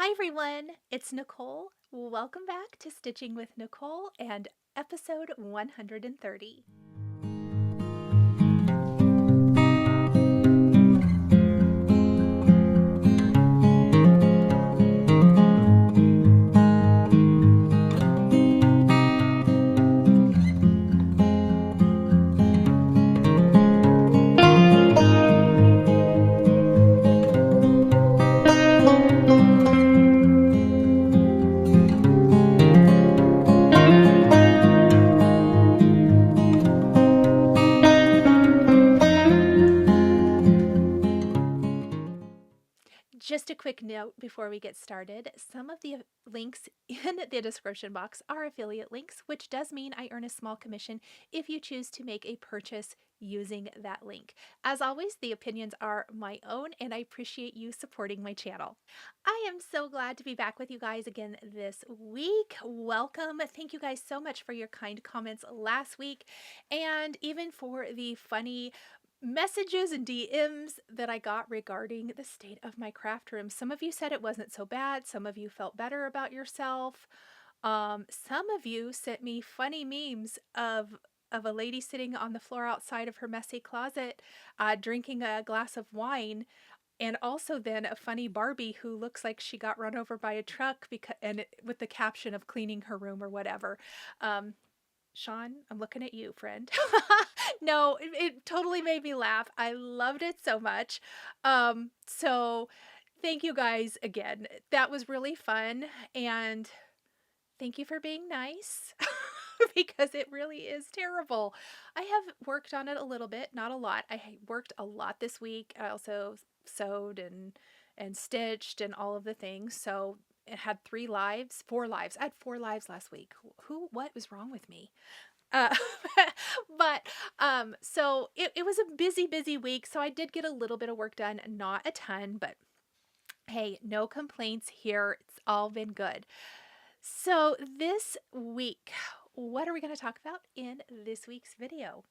Hi everyone, it's Nicole. Welcome back to Stitching with Nicole and episode 130. Just a quick note before we get started, some of the links in the description box are affiliate links, which does mean I earn a small commission if you choose to make a purchase using that link. As always, the opinions are my own and I appreciate you supporting my channel. I am so glad to be back with you guys again this week. Welcome. Thank you guys so much for your kind comments last week and even for the funny messages and DMs that I got regarding the state of my craft room. Some of you said it wasn't so bad. Some of you felt better about yourself. Some of you sent me funny memes of a lady sitting on the floor outside of her messy closet, drinking a glass of wine, and also then a funny Barbie who looks like she got run over by a truck with the caption of cleaning her room or whatever. Sean, I'm looking at you, friend. No, it totally made me laugh. I loved it so much. So thank you guys again. That was really fun. And thank you for being nice because it really is terrible. I have worked on it a little bit, not a lot. I worked a lot this week. I also sewed and stitched and all of the things. So it had 4 lives. I had 4 lives last week. What was wrong with me? Uh, so it was a busy week. So I did get a little bit of work done, not a ton, but hey, no complaints here. It's all been good. So this week, what are we going to talk about in this week's video?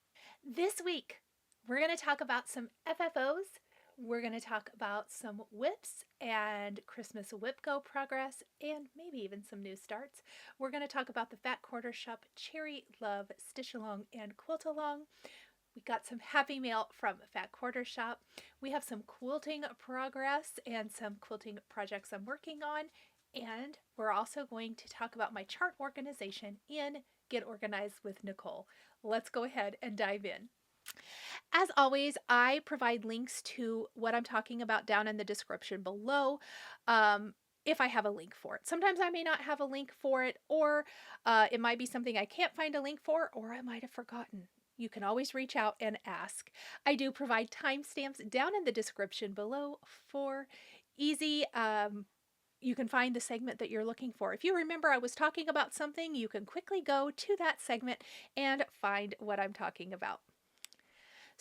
This week, we're going to talk about some FFO'S. We're going to talk about some WIPs and Christmas WIPGO progress and maybe even some new starts. We're going to talk about the Fat Quarter Shop Cherry Love Stitch Along and Quilt Along. We got some happy mail from Fat Quarter Shop. We have some quilting progress and some quilting projects I'm working on. And we're also going to talk about my chart organization in Get Organized with Nicole. Let's go ahead and dive in. As always, I provide links to what I'm talking about down in the description below if I have a link for it. Sometimes I may not have a link for it, or it might be something I can't find a link for, or I might have forgotten. You can always reach out and ask. I do provide timestamps down in the description below for easy you can find the segment that you're looking for. If you remember I was talking about something, you can quickly go to that segment and find what I'm talking about.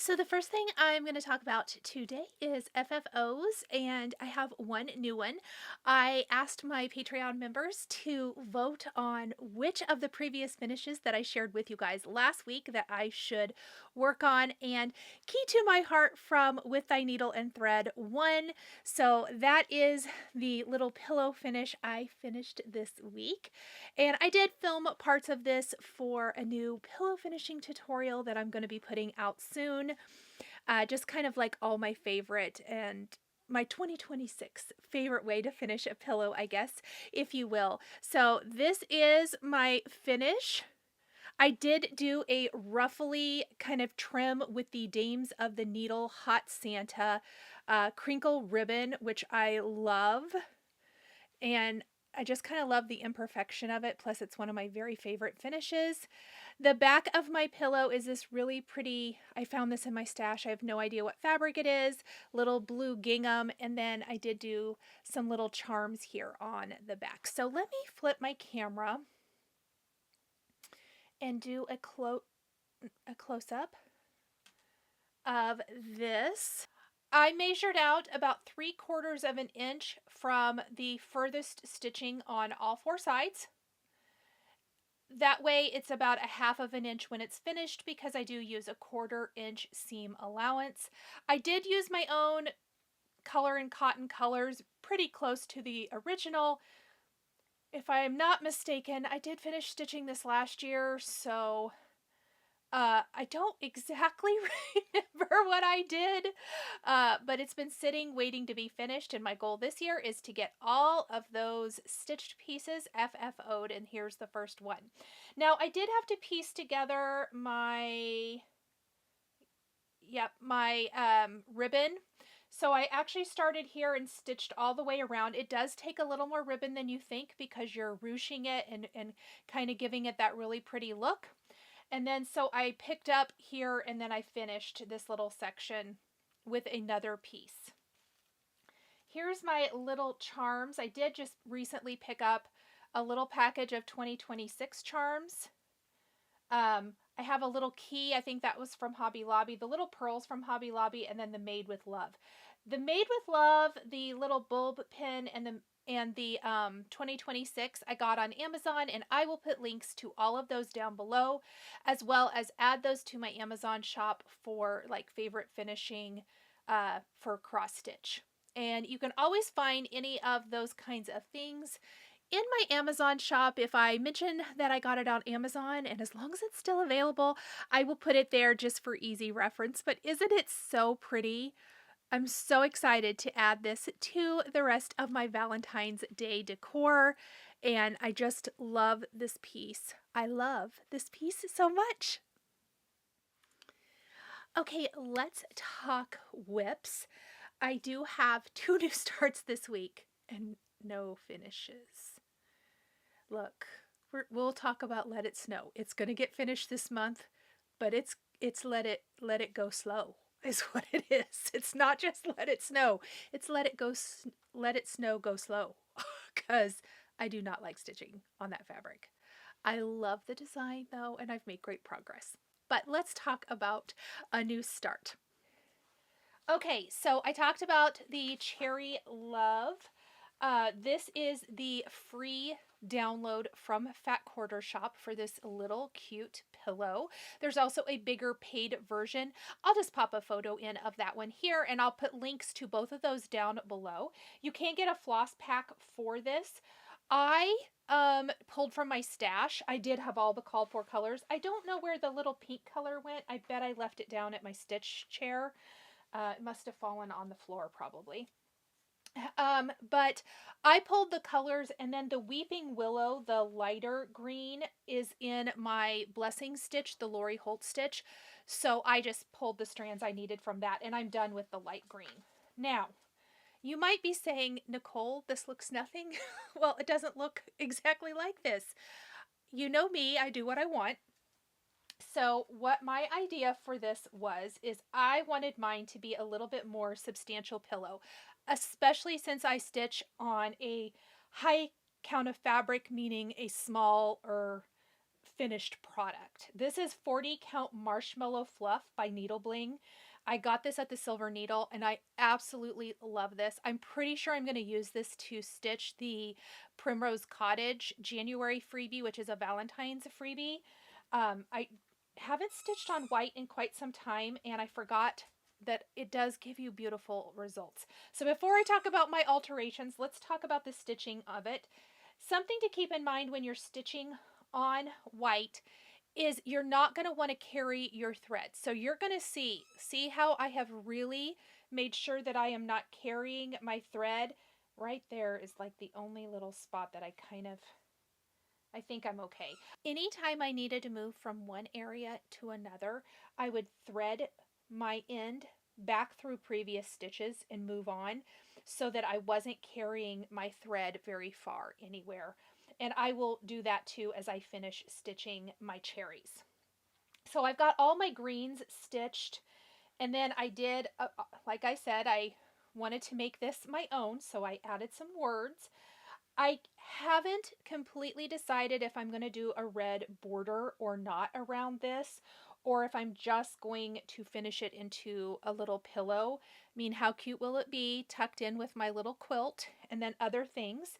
So the first thing I'm going to talk about today is FFO'S, and I have one new one. I asked my Patreon members to vote on which of the previous finishes that I shared with you guys last week that I should work on, and Key to My Heart from With Thy Needle and Thread won. So that is the little pillow finish I finished this week. And I did film parts of this for a new pillow finishing tutorial that I'm going to be putting out soon. Just kind of like all my favorite and my 2026 favorite way to finish a pillow, I guess, if you will. So this is my finish. I did do a ruffly kind of trim with the Dames of the Needle Hot Santa crinkle ribbon, which I love. And I just kind of love the imperfection of it. Plus, it's one of my very favorite finishes. The back of my pillow is this really pretty, I found this in my stash. I have no idea what fabric it is. Little blue gingham. And then I did do some little charms here on the back. So let me flip my camera and do a close-up of this. I measured out about 3/4 of an inch from the furthest stitching on all 4 sides. That way it's about 1/2 of an inch when it's finished because I do use a 1/4 inch seam allowance. I did use my own color and cotton colors, pretty close to the original. If I am not mistaken, I did finish stitching this last year, so I don't exactly remember what I did, but it's been sitting waiting to be finished, and my goal this year is to get all of those stitched pieces FFO'd, and here's the first one. Now, I did have to piece together my ribbon. So I actually started here and stitched all the way around. It does take a little more ribbon than you think because you're ruching it and kind of giving it that really pretty look. And then so I picked up here and then I finished this little section with another piece. Here's my little charms. I did just recently pick up a little package of 2026 charms. I have a little key. I think that was from Hobby Lobby. The little pearls from Hobby Lobby, and then the Made with Love. The Made with Love, the little bulb pin, and the 2026 I got on Amazon, and I will put links to all of those down below, as well as add those to my Amazon shop for like favorite finishing for cross stitch. And you can always find any of those kinds of things in my Amazon shop. If I mention that I got it on Amazon, and as long as it's still available, I will put it there just for easy reference. But isn't it so pretty? I'm so excited to add this to the rest of my Valentine's Day decor, and I just love this piece. I love this piece so much. Okay, let's talk whips. I do have 2 new starts this week and no finishes. Look, we'll talk about Let It Snow. It's going to get finished this month, but it's let it go slow is what it is. It's not just Let It Snow. It's let it snow go slow because I do not like stitching on that fabric. I love the design though, and I've made great progress. But let's talk about a new start. Okay, so I talked about the Cherry Love. This is the free download from Fat Quarter Shop for this little cute pillow. There's also a bigger paid version. I'll just pop a photo in of that one here, and I'll put links to both of those down below. You can get a floss pack for this. I pulled from my stash. I did have all the called for colors. I don't know where the little pink color went. I bet I left it down at my stitch chair. It must have fallen on the floor probably. But I pulled the colors, and then the Weeping Willow, the lighter green, is in my Blessing stitch, the Lori Holtz stitch. So I just pulled the strands I needed from that, and I'm done with the light green. Now, you might be saying, Nicole, this looks nothing. Well, it doesn't look exactly like this. You know me, I do what I want. So what my idea for this is I wanted mine to be a little bit more substantial pillow, especially since I stitch on a high count of fabric, meaning a small or finished product. This is 40 count Marshmallow Fluff by Needle Bling. I got this at the Silver Needle, and I absolutely love this. I'm pretty sure I'm going to use this to stitch the Primrose Cottage January freebie, which is a Valentine's freebie. I haven't stitched on white in quite some time, and I forgot that it does give you beautiful results. So before I talk about my alterations, let's talk about the stitching of it. Something to keep in mind when you're stitching on white is you're not going to want to carry your thread. So you're going to see how I have really made sure that I am not carrying my thread. Right there is like the only little spot that I think I'm okay. Anytime I needed to move from one area to another, I would thread my end back through previous stitches and move on so that I wasn't carrying my thread very far anywhere. And I will do that too as I finish stitching my cherries. So I've got all my greens stitched, and then I did, like I said, I wanted to make this my own, so I added some words. I haven't completely decided if I'm going to do a red border or not around this, or if I'm just going to finish it into a little pillow. I mean, how cute will it be tucked in with my little quilt and then other things.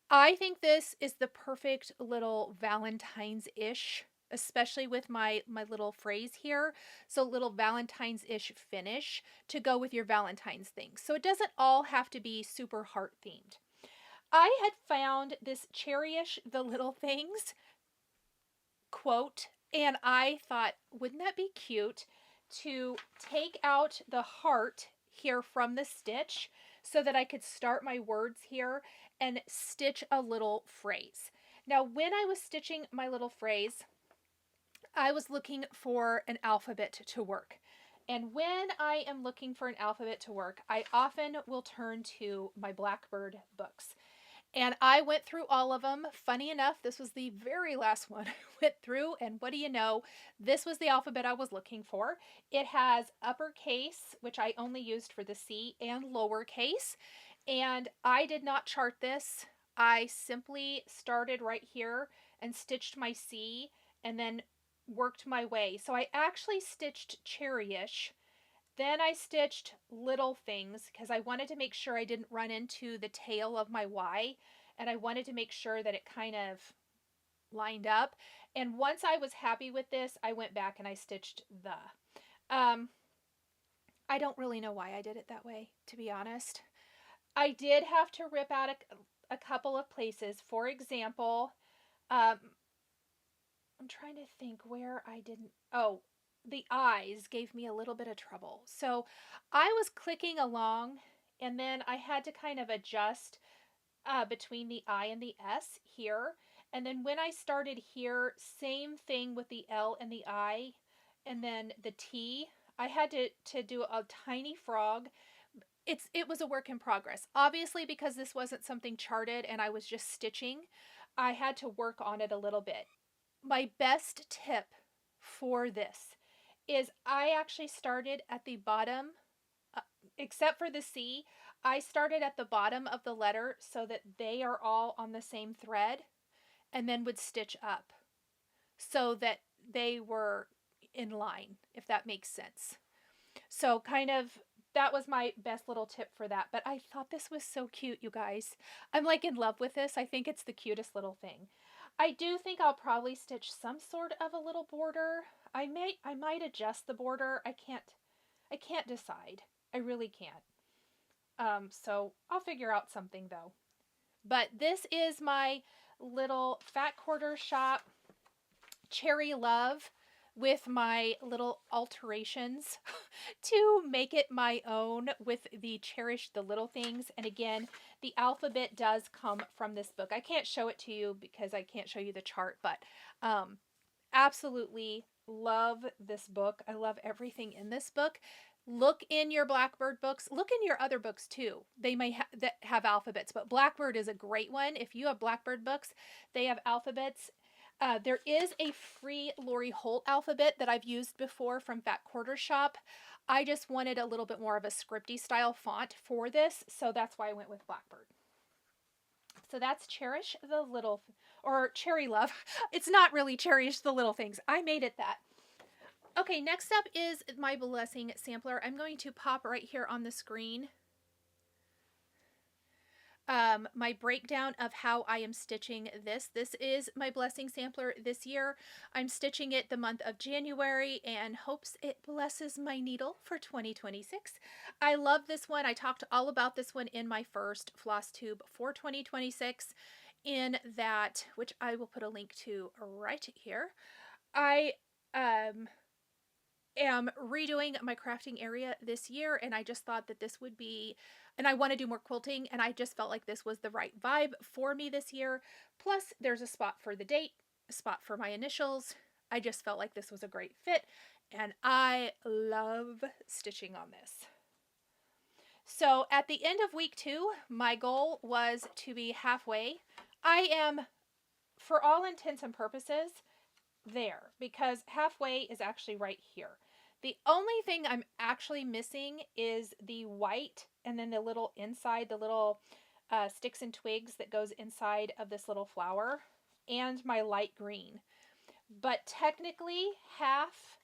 I think this is the perfect little Valentine's-ish especially with my little phrase here. So little Valentine's-ish finish to go with your Valentine's things. So it doesn't all have to be super heart themed. I had found this Cherish the Little Things quote, and I thought, wouldn't that be cute to take out the heart here from the stitch so that I could start my words here and stitch a little phrase. Now, when I was stitching my little phrase, I was looking for an alphabet to work. And when I am looking for an alphabet to work, I often will turn to my Blackbird books. And I went through all of them. Funny enough, this was the very last one I went through. And what do you know? This was the alphabet I was looking for. It has uppercase, which I only used for the C, and lowercase. And I did not chart this. I simply started right here and stitched my C and then worked my way. So I actually stitched Cherish. Then I stitched Little Things because I wanted to make sure I didn't run into the tail of my Y, and I wanted to make sure that it kind of lined up. And once I was happy with this, I went back and I stitched the. I don't really know why I did it that way, to be honest. I did have to rip out a couple of places. For example, I'm trying to think where I didn't. Oh, the eyes gave me a little bit of trouble. So I was clicking along and then I had to kind of adjust between the I and the S here. And then when I started here, same thing with the L and the I and then the T. I had to do a tiny frog. It was a work in progress. Obviously, because this wasn't something charted and I was just stitching, I had to work on it a little bit. My best tip for this is I actually started at the bottom, except for the C, I started at the bottom of the letter so that they are all on the same thread and then would stitch up so that they were in line, if that makes sense. So kind of, that was my best little tip for that. But I thought this was so cute, you guys. I'm like in love with this. I think it's the cutest little thing. I do think I'll probably stitch some sort of a little border. I might adjust the border. I can't decide. I really can't. So I'll figure out something though. But this is my little Fat Quarter Shop Cherry Love with my little alterations to make it my own with the Cherish the Little Things. And again, the alphabet does come from this book. I can't show it to you because I can't show you the chart, but absolutely love this book. I love everything in this book. Look in your Blackbird books. Look in your other books too. They may have alphabets, but Blackbird is a great one. If you have Blackbird books, they have alphabets. There is a free Lori Holt alphabet that I've used before from Fat Quarter Shop. I just wanted a little bit more of a scripty style font for this, so that's why I went with Blackbird. So that's Cherish the Little, or Cherry Love. It's not really Cherish the Little Things. I made it that. Okay, next up is my Blessing Sampler. I'm going to pop right here on the screen my breakdown of how I am stitching this. This is my Blessing Sampler this year. I'm stitching it the month of January and hopes it blesses my needle for 2026. I love this one. I talked all about this one in my first Flosstube for 2026 in that, which I will put a link to right here. I am redoing my crafting area this year and I just thought that this would be, and I want to do more quilting and I just felt like this was the right vibe for me this year. Plus there's a spot for the date, a spot for my initials. I just felt like this was a great fit and I love stitching on this. So at the end of week 2, my goal was to be halfway. I am, for all intents and purposes, there because halfway is actually right here. The only thing I'm actually missing is the white and then the little inside, the little sticks and twigs that goes inside of this little flower and my light green. But technically half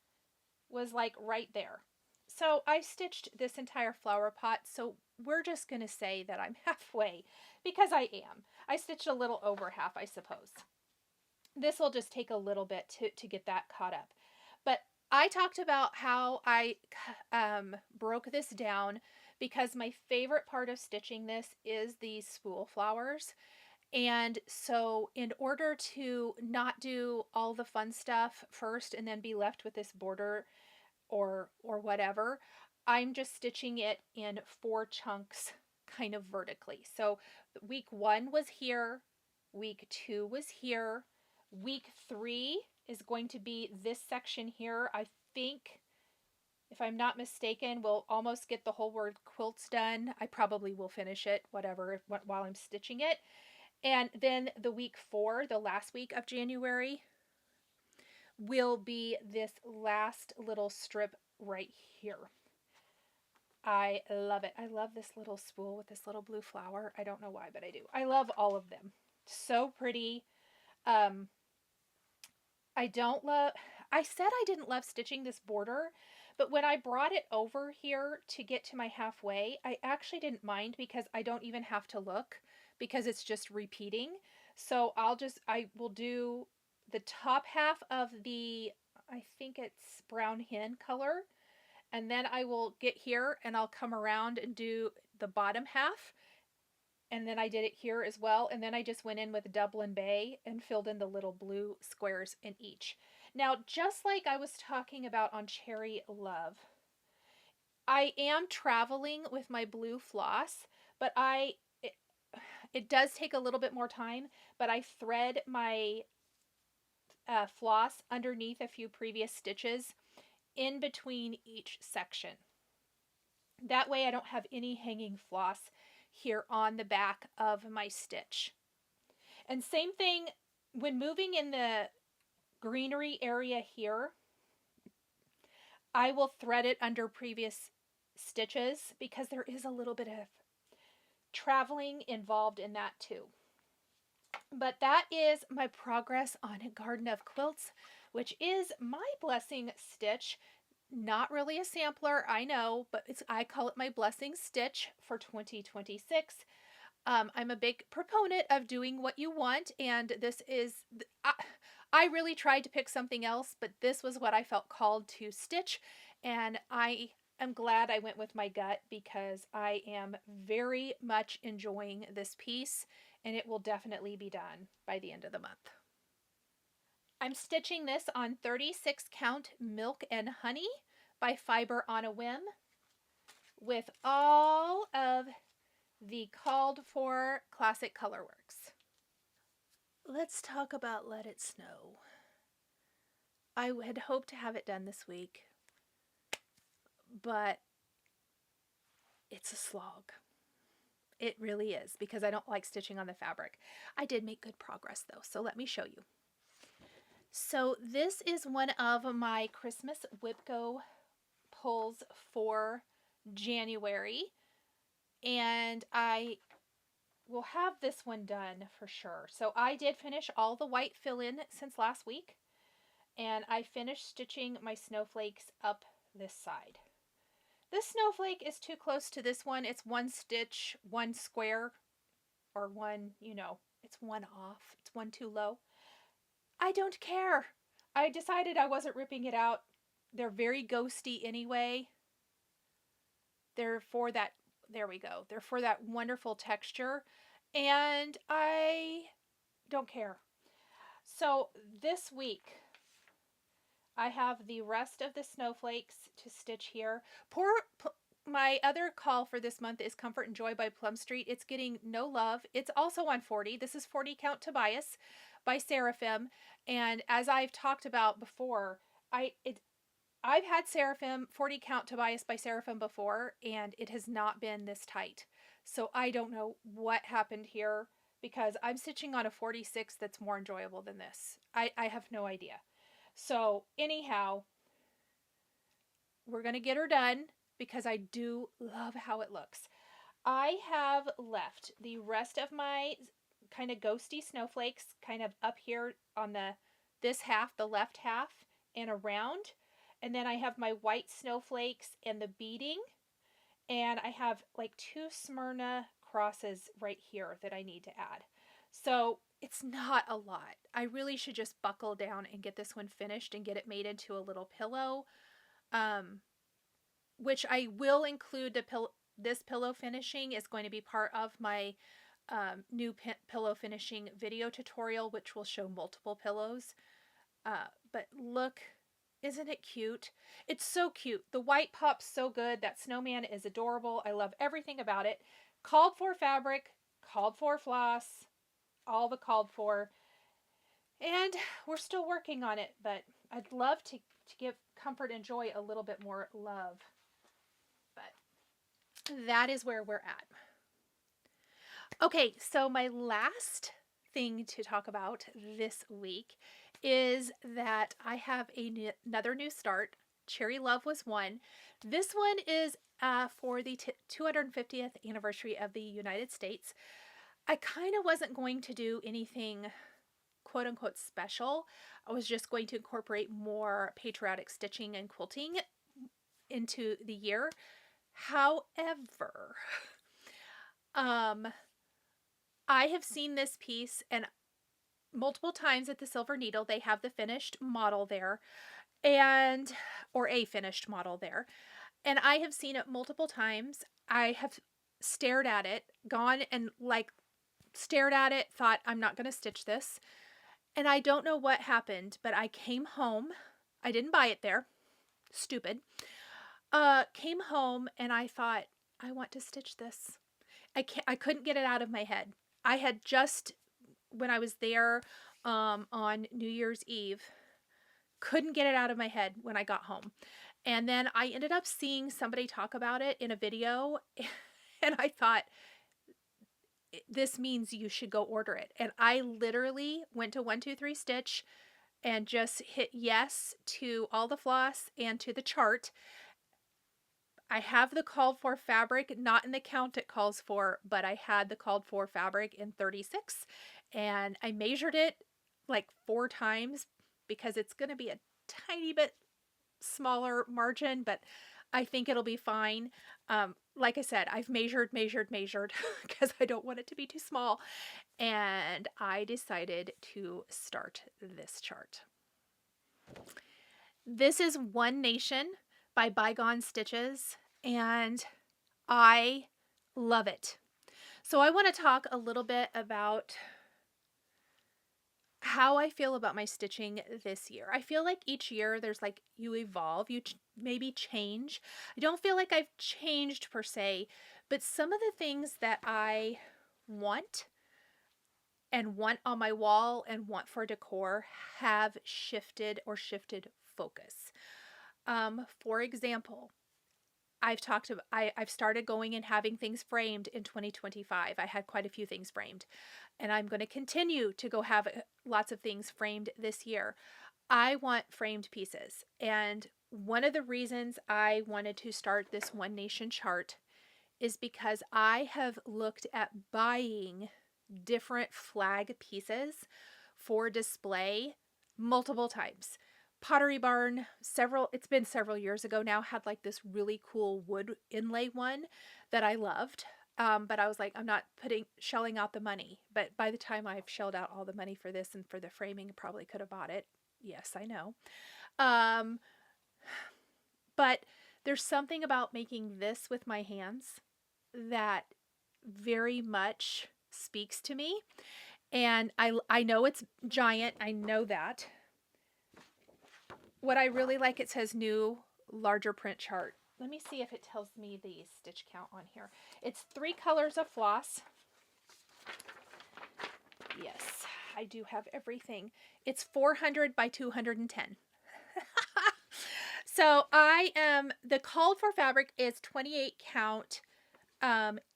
was like right there. So I stitched this entire flower pot. So we're just going to say that I'm halfway because I am. I stitched a little over half, I suppose. This will just take a little bit to get that caught up. But I talked about how I broke this down because my favorite part of stitching this is these spool flowers. And so in order to not do all the fun stuff first and then be left with this border or whatever, I'm just stitching it in 4 chunks kind of vertically. So week 1 was here, week 2 was here, week 3 is going to be this section here. I think, if I'm not mistaken, we'll almost get the whole word quilts done. I probably will finish it, whatever, while I'm stitching it. And then the week 4, the last week of January, will be this last little strip right here. I love it. I love this little spool with this little blue flower. I don't know why, but I do. I love all of them. So pretty. I said I didn't love stitching this border, but when I brought it over here to get to my halfway, I actually didn't mind because I don't even have to look because it's just repeating. So I will do the top half of the, I think it's brown hen color, and then I will get here and I'll come around and do the bottom half. And then I did it here as well. And then I just went in with Dublin Bay and filled in the little blue squares in each. Now, just like I was talking about on Cherry Love, I am traveling with my blue floss, but it does take a little bit more time, but I thread my floss underneath a few previous stitches in between each section. That way I don't have any hanging floss here on the back of my stitch. And same thing when moving in the greenery area here, I will thread it under previous stitches because there is a little bit of traveling involved in that too. But that is my progress on a Garden of Quilts, which is my blessing stitch. Not really a sampler, I know, but I call it my blessing stitch for 2026. I'm a big proponent of doing what you want, and this is, I really tried to pick something else, but this was what I felt called to stitch, and I am glad I went with my gut because I am very much enjoying this piece, and it will definitely be done by the end of the month. I'm stitching this on 36 count Milk and Honey by Fiber on a Whim with all of the called for classic colorworks. Let's talk about Let It Snow. I had hoped to have it done this week, but it's a slog. It really is because I don't like stitching on the fabric. I did make good progress though, so let me show you. So this is one of my Christmas WIPGO pulls for January, and I will have this one done for sure. So I did finish all the white fill-in since last week, and I finished stitching my snowflakes up this side. This snowflake is too close to this one. It's one stitch, one square, or one, it's one off. It's one too low. I don't care. I decided I wasn't ripping it out. They're very ghosty anyway. They're for that, there we go. They're for that wonderful texture, and I don't care. So this week, I have the rest of the snowflakes to stitch here. My other call for this month is Comfort and Joy by Plum Street. It's getting no love. It's also on 40. This is 40 count Tobias by Seraphim. And as I've talked about before, I've had Seraphim, 40 count Tobias by Seraphim before, and it has not been this tight. So I don't know what happened here because I'm stitching on a 46 that's more enjoyable than this. I have no idea. So anyhow, we're going to get her done because I do love how it looks. I have left the rest of my kind of ghosty snowflakes kind of up here on this half, the left half, and around. And then I have my white snowflakes and the beading. And I have like 2 Smyrna crosses right here that I need to add. So it's not a lot. I really should just buckle down and get this one finished and get it made into a little pillow, um, which I will include this pillow finishing is going to be part of my new pillow finishing video tutorial, which will show multiple pillows. But look, isn't it cute? It's so cute. The white pop's so good. That snowman is adorable. I love everything about it. Called for fabric, called for floss, all the called for. And we're still working on it, but I'd love to give Comfort and Joy a little bit more love. But that is where we're at. Okay, so my last thing to talk about this week is that I have another new start. Cherry Love was one. This one is for the 250th anniversary of the United States. I kind of wasn't going to do anything quote unquote special. I was just going to incorporate more patriotic stitching and quilting into the year. However, I have seen this piece and multiple times at the Silver Needle. They have the finished model there, or a finished model there. And I have seen it multiple times. I have stared at it, gone and stared at it, thought, I'm not going to stitch this. And I don't know what happened, but I came home. I didn't buy it there. Stupid. Came home and I thought, I want to stitch this. I couldn't get it out of my head. I had just, when I was there on New Year's Eve, couldn't get it out of my head when I got home. And then I ended up seeing somebody talk about it in a video, and I thought, this means you should go order it. And I literally went to 1-2-3 Stitch and just hit yes to all the floss and to the chart. I have the called for fabric, not in the count it calls for, but I had the called for fabric in 36, and I measured it like 4 times because it's going to be a tiny bit smaller margin, but I think it'll be fine. Like I said, I've measured because I don't want it to be too small, and I decided to start this chart. This is One Nation by Bygone Stitches, and I love it. So I want to talk a little bit about how I feel about my stitching this year. I feel like each year there's you evolve, you maybe change. I don't feel like I've changed per se, but some of the things that I want on my wall and want for decor have shifted focus. For example, I've started going and having things framed in 2025. I had quite a few things framed, and I'm going to continue to go have lots of things framed this year. I want framed pieces, and one of the reasons I wanted to start this One Nation chart is because I have looked at buying different flag pieces for display multiple times. Pottery Barn, it's been several years ago now, had this really cool wood inlay one that I loved. But I was like, I'm not shelling out the money. But by the time I've shelled out all the money for this and for the framing, I probably could have bought it. Yes, I know. But there's something about making this with my hands that very much speaks to me. And I know it's giant. I know that. What I really like, it says new, larger print chart. Let me see if it tells me the stitch count on here. It's 3 colors of floss. Yes, I do have everything. It's 400 by 210. So the called for fabric is 28 count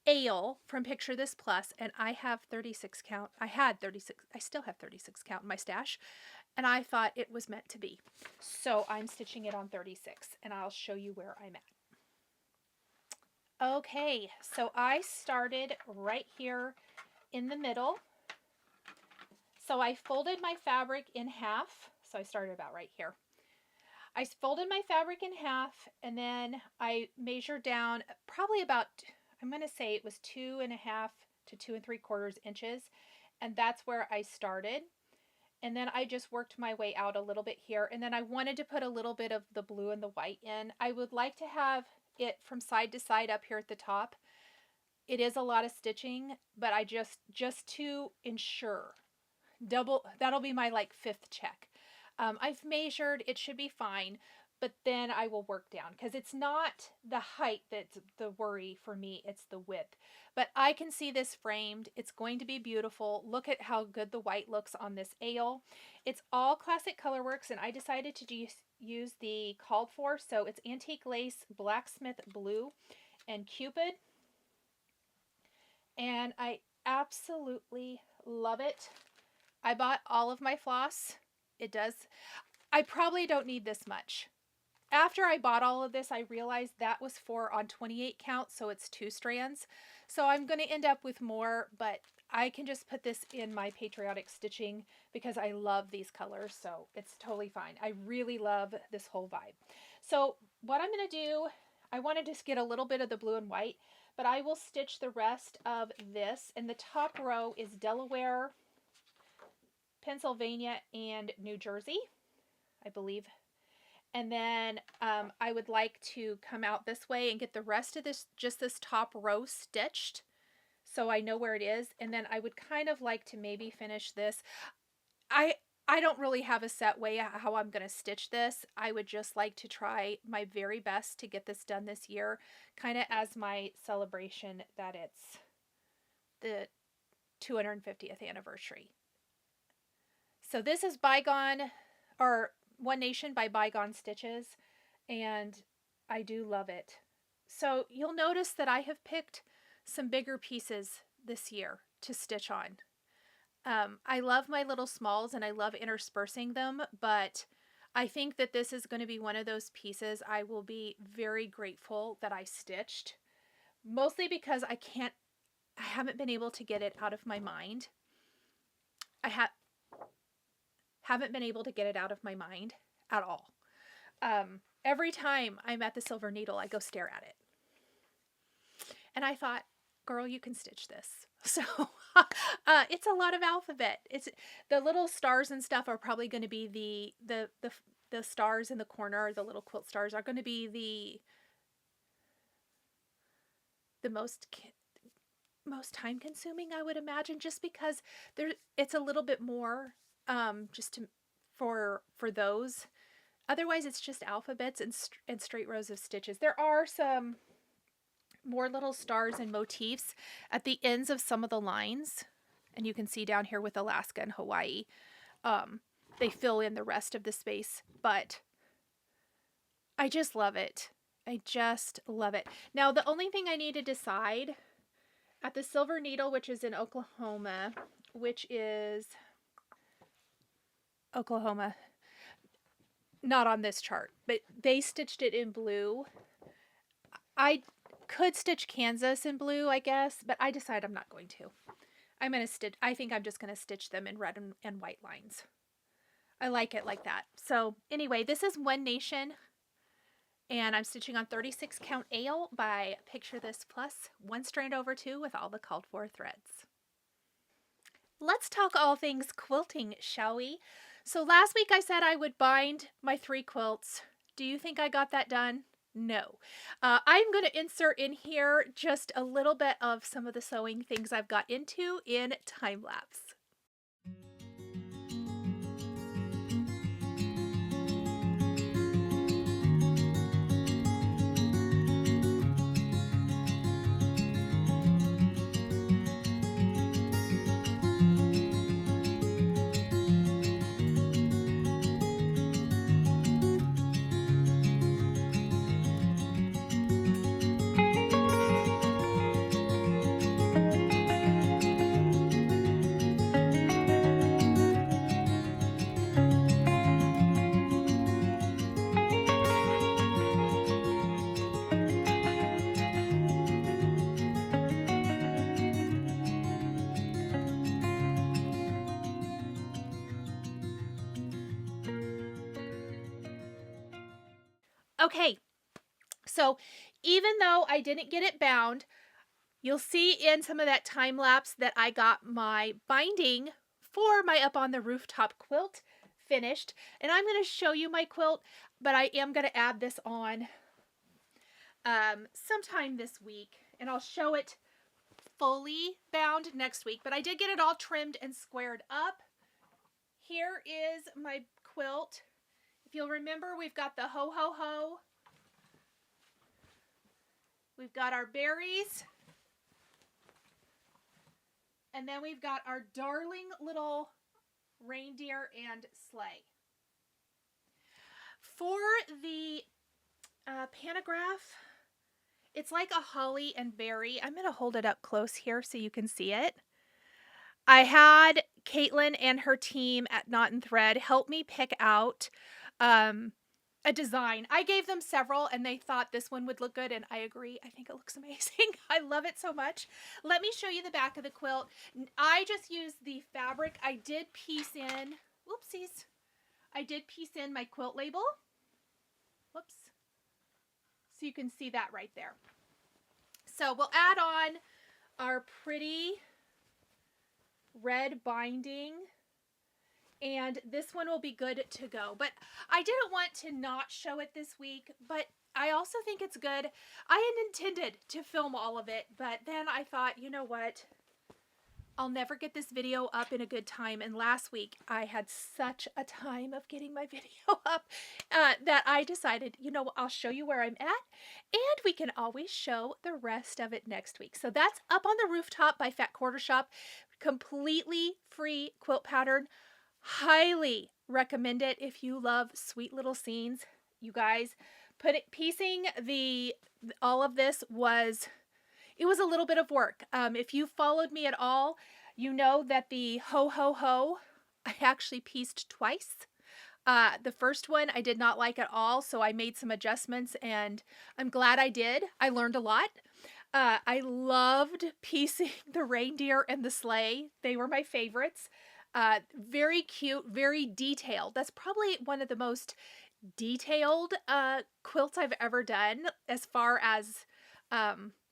ale from Picture This Plus, and I have 36 count. I still have 36 count in my stash. And I thought it was meant to be. So I'm stitching it on 36, and I'll show you where I'm at. Okay, so I started right here in the middle. So I folded my fabric in half. So I started about right here. I folded my fabric in half, and then I measured down probably about, I'm going to say it was 2.5 to 2 3/4 inches. and that's where I started. And then I just worked my way out a little bit here. And then I wanted to put a little bit of the blue and the white in. I would like to have it from side to side up here at the top. It is a lot of stitching, but I just to ensure, that'll be my like 5th check. I've measured, it should be fine, but then I will work down because it's not the height that's the worry for me, it's the width. But I can see this framed. It's going to be beautiful. Look at how good the white looks on this ale. It's all classic colorworks, and I decided to use the called for. So it's antique lace, blacksmith blue, and Cupid. And I absolutely love it. I bought all of my floss. It does. I probably don't need this much. After I bought all of this, I realized that was 4 on 28 count, so it's 2 strands. So I'm going to end up with more, but I can just put this in my patriotic stitching because I love these colors, so it's totally fine. I really love this whole vibe. So what I'm going to do, I want to just get a little bit of the blue and white, but I will stitch the rest of this. And the top row is Delaware, Pennsylvania, and New Jersey, I believe. And then I would like to come out this way and get the rest of this, just this top row stitched, so I know where it is. And then I would kind of like to maybe finish this. I don't really have a set way how I'm going to stitch this. I would just like to try my very best to get this done this year, kind of as my celebration that it's the 250th anniversary. So this is Bygone, or One Nation by Bygone Stitches, and I do love it. So you'll notice that I have picked some bigger pieces this year to stitch on. I love my little smalls and I love interspersing them, but I think that this is going to be one of those pieces I will be very grateful that I stitched, mostly because I haven't been able to get it out of my mind. I haven't been able to get it out of my mind at all. Every time I'm at the Silver Needle, I go stare at it. And I thought, girl, you can stitch this. So it's a lot of alphabet. It's the little stars and stuff are probably going to be the stars in the corner, the little quilt stars are going to be the most time consuming, I would imagine, just because it's a little bit more for those. Otherwise, it's just alphabets and straight rows of stitches. There are some more little stars and motifs at the ends of some of the lines, and you can see down here with Alaska and Hawaii, they fill in the rest of the space, but I just love it. I just love it. Now, the only thing I need to decide at the Silver Needle, which is in Oklahoma, not on this chart, but they stitched it in blue. I could stitch Kansas in blue, I guess, but I decide I'm not going to. I think I'm just going to stitch them in red and white lines. I like it like that. So anyway, this is One Nation, and I'm stitching on 36 count ale by Picture This Plus, 1 strand over 2 with all the called for threads. Let's talk all things quilting, shall we? So last week I said I would bind my 3 quilts. Do you think I got that done? No. I'm going to insert in here just a little bit of some of the sewing things I've got into in time lapse. Okay, so even though I didn't get it bound, You'll see in some of that time lapse that I got my binding for my Up on the Rooftop quilt finished. And I'm going to show you my quilt, but I am going to add this on sometime this week. And I'll show it fully bound next week. But I did get it all trimmed and squared up. Here is my quilt. If you'll remember, we've got the ho ho ho. We've got our berries. And then we've got our darling little reindeer and sleigh. For the pantograph, it's like a holly and berry. I'm going to hold it up close here so you can see it. I had Caitlin and her team at Knot and Thread help me pick out a design. I gave them several and they thought this one would look good, and I agree. I think it looks amazing. I love it so much. Let me show you the back of the quilt. I just used the fabric. I did piece in, whoopsies. I did piece in my quilt label. Whoops. So you can see that right there. So we'll add on our pretty red binding. And this one will be good to go. But I didn't want to not show it this week, but I also think it's good. I had intended to film all of it, but then I thought, you know what? I'll never get this video up in a good time. And last week I had such a time of getting my video up that I decided, you know, I'll show you where I'm at, and we can always show the rest of it next week. So that's Up on the Rooftop by Fat Quarter Shop. Completely free quilt pattern. Highly recommend it if you love sweet little scenes. You guys, piecing all of this was a little bit of work. If you followed me at all, you know that the ho ho ho I actually pieced twice. The first one I did not like at all, so I made some adjustments, and I'm glad I did. I learned a lot. I loved piecing the reindeer and the sleigh. They were my favorites. Very cute, very detailed. That's probably one of the most detailed quilts I've ever done as far as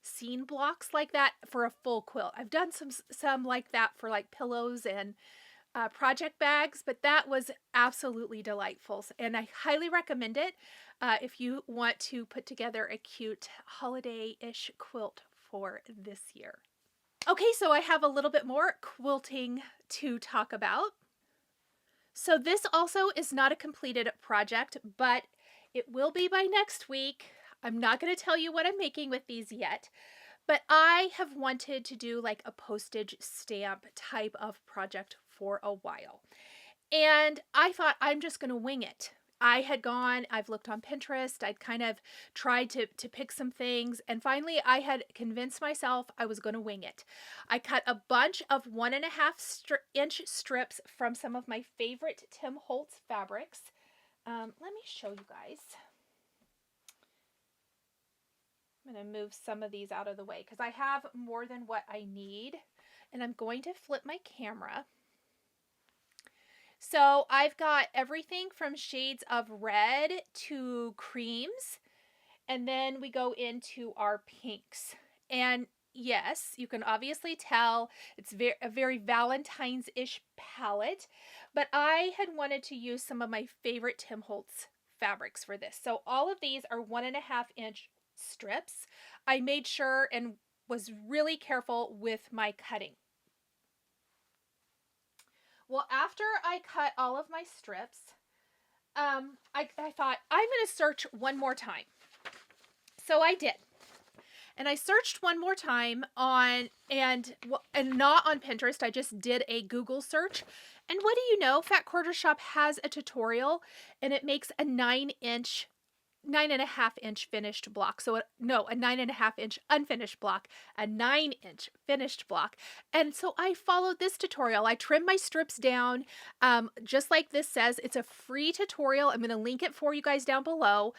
scene blocks like that for a full quilt. I've done some like that for like pillows and project bags, but that was absolutely delightful. And I highly recommend it if you want to put together a cute holiday-ish quilt for this year. Okay, so I have a little bit more quilting to talk about. So this also is not a completed project, but it will be by next week. I'm not going to tell you what I'm making with these yet, but I have wanted to do like a postage stamp type of project for a while. And I thought I'm just going to wing it. I've looked on Pinterest, I'd kind of tried to pick some things, and finally I had convinced myself I was going to wing it. I cut a bunch of 1.5-inch strips from some of my favorite Tim Holtz fabrics. Let me show you guys. I'm going to move some of these out of the way because I have more than what I need, and I'm going to flip my camera. So I've got everything from shades of red to creams, and then we go into our pinks. And yes, you can obviously tell it's a very Valentine's-ish palette, but I had wanted to use some of my favorite Tim Holtz fabrics for this. So all of these are 1.5-inch strips. I made sure and was really careful with my cutting. Well, after I cut all of my strips, I thought, I'm going to search one more time. So I did. And I searched one more time and not on Pinterest. I just did a Google search. And what do you know? Fat Quarter Shop has a tutorial, and it makes a 9.5-inch finished block. So no, a 9.5-inch unfinished block, a 9-inch finished block. And so I followed this tutorial. I trimmed my strips down, just like this says. It's a free tutorial. I'm going to link it for you guys down below.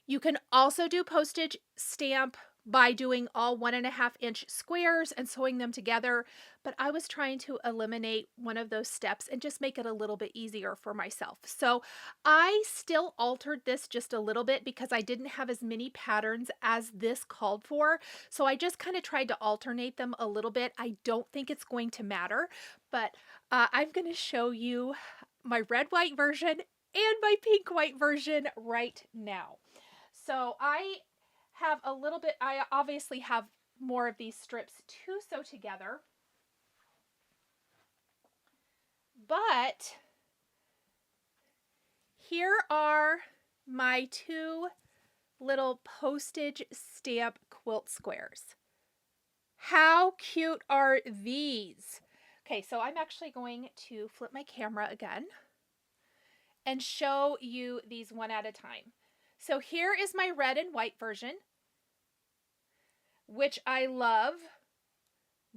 You can also do postage stamp by doing all 1.5-inch squares and sewing them together, but I was trying to eliminate one of those steps and just make it a little bit easier for myself. So I still altered this just a little bit because I didn't have as many patterns as this called for. So I just kind of tried to alternate them a little bit. I don't think it's going to matter, but I'm going to show you my red-white version and my pink-white version right now. So I have a little bit, I obviously have more of these strips to sew together, but here are my 2 little postage stamp quilt squares. How cute are these? Okay, so I'm actually going to flip my camera again and show you these one at a time. So here is my red and white version, which I love.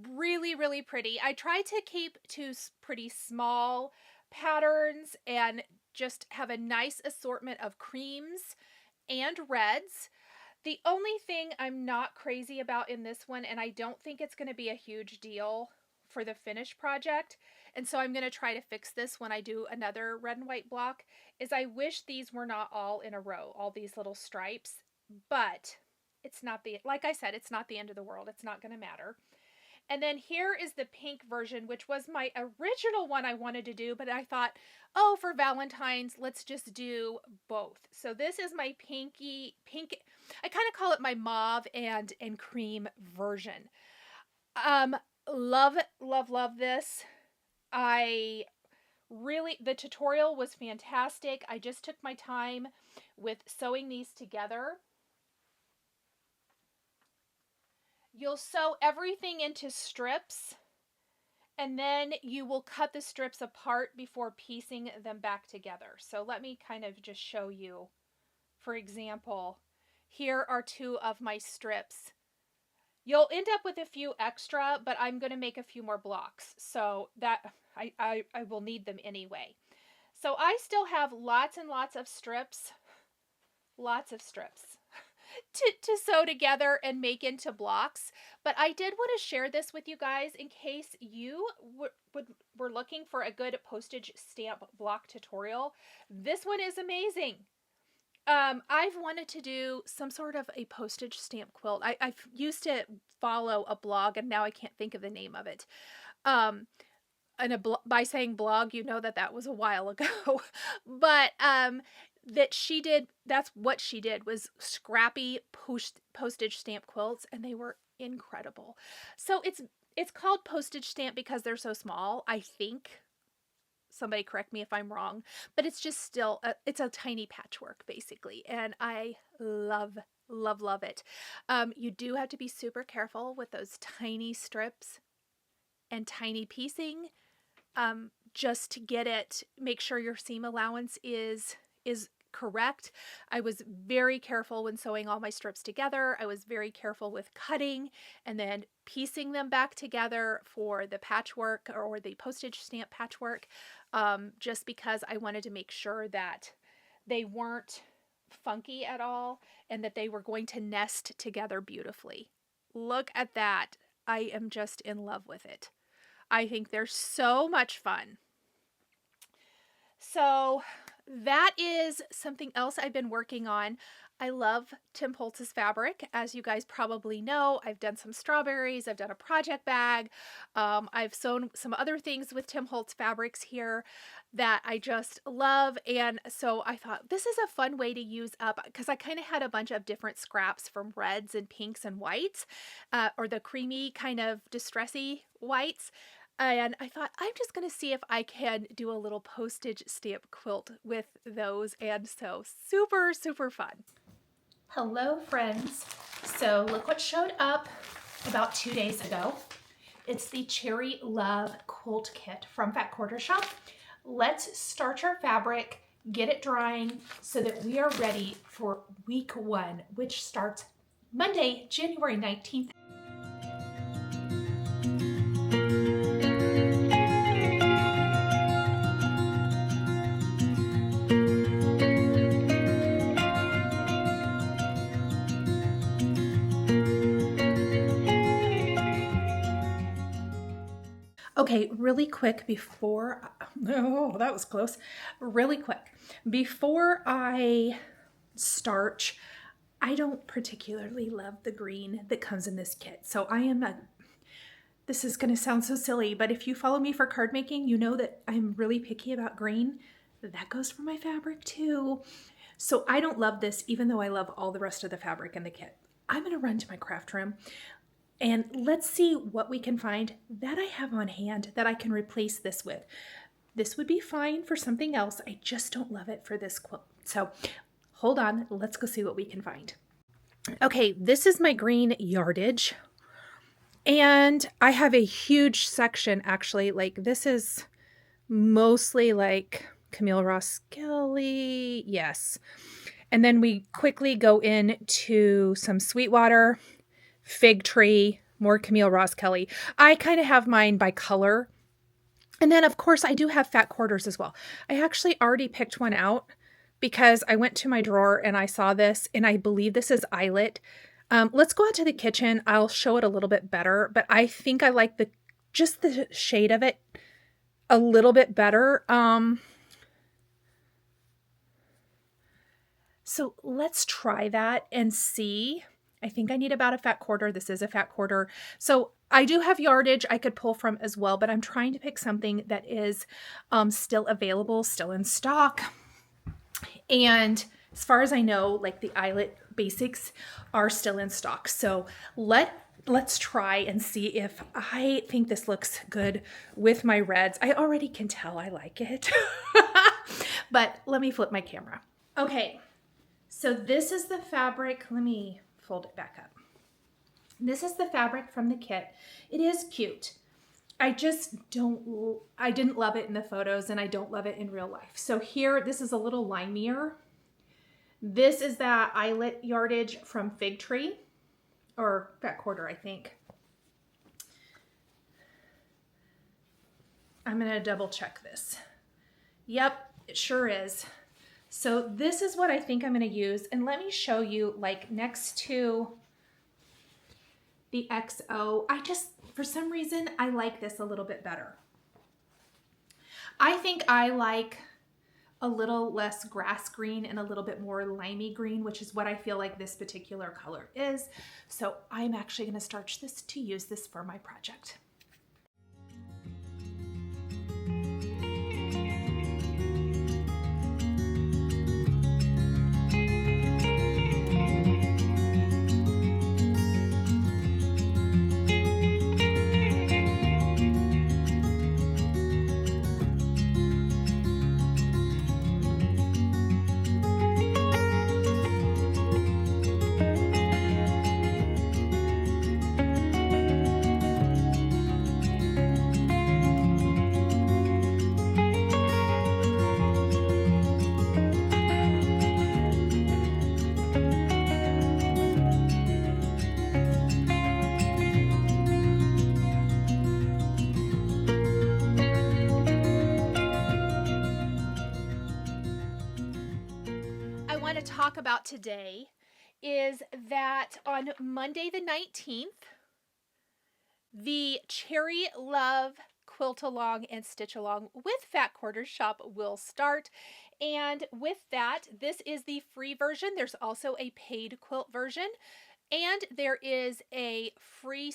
Really, really pretty. I try to keep 2 pretty small patterns and just have a nice assortment of creams and reds. The only thing I'm not crazy about in this one, and I don't think it's going to be a huge deal for the finished project, and so I'm going to try to fix this when I do another red and white block, is I wish these were not all in a row, all these little stripes, but it's not like I said, it's not the end of the world. It's not going to matter. And then here is the pink version, which was my original one I wanted to do, but I thought, oh, for Valentine's, let's just do both. So this is my pink, I kind of call it my mauve and cream version. Love, love, love this. The tutorial was fantastic. I just took my time with sewing these together. You'll sew everything into strips, and then you will cut the strips apart before piecing them back together. So let me kind of just show you. For example, here are 2 of my strips. You'll end up with a few extra, but I'm going to make a few more blocks, so that I will need them anyway. So I still have lots and lots of strips, to sew together and make into blocks. But I did want to share this with you guys in case you were looking for a good postage stamp block tutorial. This one is amazing. I've wanted to do some sort of a postage stamp quilt. I've used to follow a blog, and now I can't think of the name of it. By saying blog, you know that was a while ago. But that's what she did, was scrappy postage stamp quilts, and they were incredible. So it's called postage stamp because they're so small, I think. Somebody correct me if I'm wrong, but it's just still, it's a tiny patchwork basically, and I love, love, love it. You do have to be super careful with those tiny strips and tiny piecing, just to get it, make sure your seam allowance is correct. I was very careful when sewing all my strips together. I was very careful with cutting and then piecing them back together for the patchwork or the postage stamp patchwork, just because I wanted to make sure that they weren't funky at all and that they were going to nest together beautifully. Look at that. I am just in love with it. I think they're so much fun. So that is something else I've been working on. I love Tim Holtz's fabric. As you guys probably know, I've done some strawberries, I've done a project bag, I've sewn some other things with Tim Holtz fabrics here that I just love. And so I thought this is a fun way to use up, because I kind of had a bunch of different scraps from reds and pinks and whites, or the creamy kind of distressy whites. And I thought, I'm just going to see if I can do a little postage stamp quilt with those. And so super, super fun. Hello, friends. So look what showed up about 2 days ago. It's the Cherry Love Quilt Kit from Fat Quarter Shop. Let's start our fabric, get it drying so that we are ready for week 1, which starts Monday, January 19th. Okay, really quick before, oh, that was close. Really quick. Before I starch, I don't particularly love the green that comes in this kit. So this is going to sound so silly, but if you follow me for card making, you know that I'm really picky about green. That goes for my fabric too. So I don't love this, even though I love all the rest of the fabric in the kit. I'm going to run to my craft room and let's see what we can find that I have on hand that I can replace this with. This would be fine for something else. I just don't love it for this quilt. So hold on, let's go see what we can find. Okay, this is my green yardage. And I have a huge section actually. Like this is mostly like Camille Ross Kelly. Yes. And then we quickly go into some Sweetwater, Fig Tree, more Camille Ross Kelly. I kind of have mine by color. And then of course I do have fat quarters as well. I actually already picked one out because I went to my drawer and I saw this and I believe this is Eyelet. Let's go out to the kitchen. I'll show it a little bit better, but I think I like just the shade of it a little bit better. So let's try that and see. I think I need about a fat quarter. This is a fat quarter. So I do have yardage I could pull from as well, but I'm trying to pick something that is still available, still in stock. And as far as I know, like the Eyelet basics are still in stock. So let's try and see if I think this looks good with my reds. I already can tell I like it, but let me flip my camera. Okay, so this is the fabric. Let me fold it back up. This is the fabric from the kit. It is cute. I didn't love it in the photos and I don't love it in real life. So here, this is a little limier. This is that Eyelet yardage from Fig Tree, or fat quarter, I think. I'm gonna double check this. Yep, it sure is. So this is what I think I'm gonna use. And let me show you, like next to the XO, for some reason, I like this a little bit better. I think I like a little less grass green and a little bit more limey green, which is what I feel like this particular color is. So I'm actually gonna starch this to use this for my project. Talk about today is that on Monday the 19th, the Cherry Love Quilt Along and Stitch Along with Fat Quarters shop will start. And with that, this is the free version. There's also a paid quilt version, and there is a free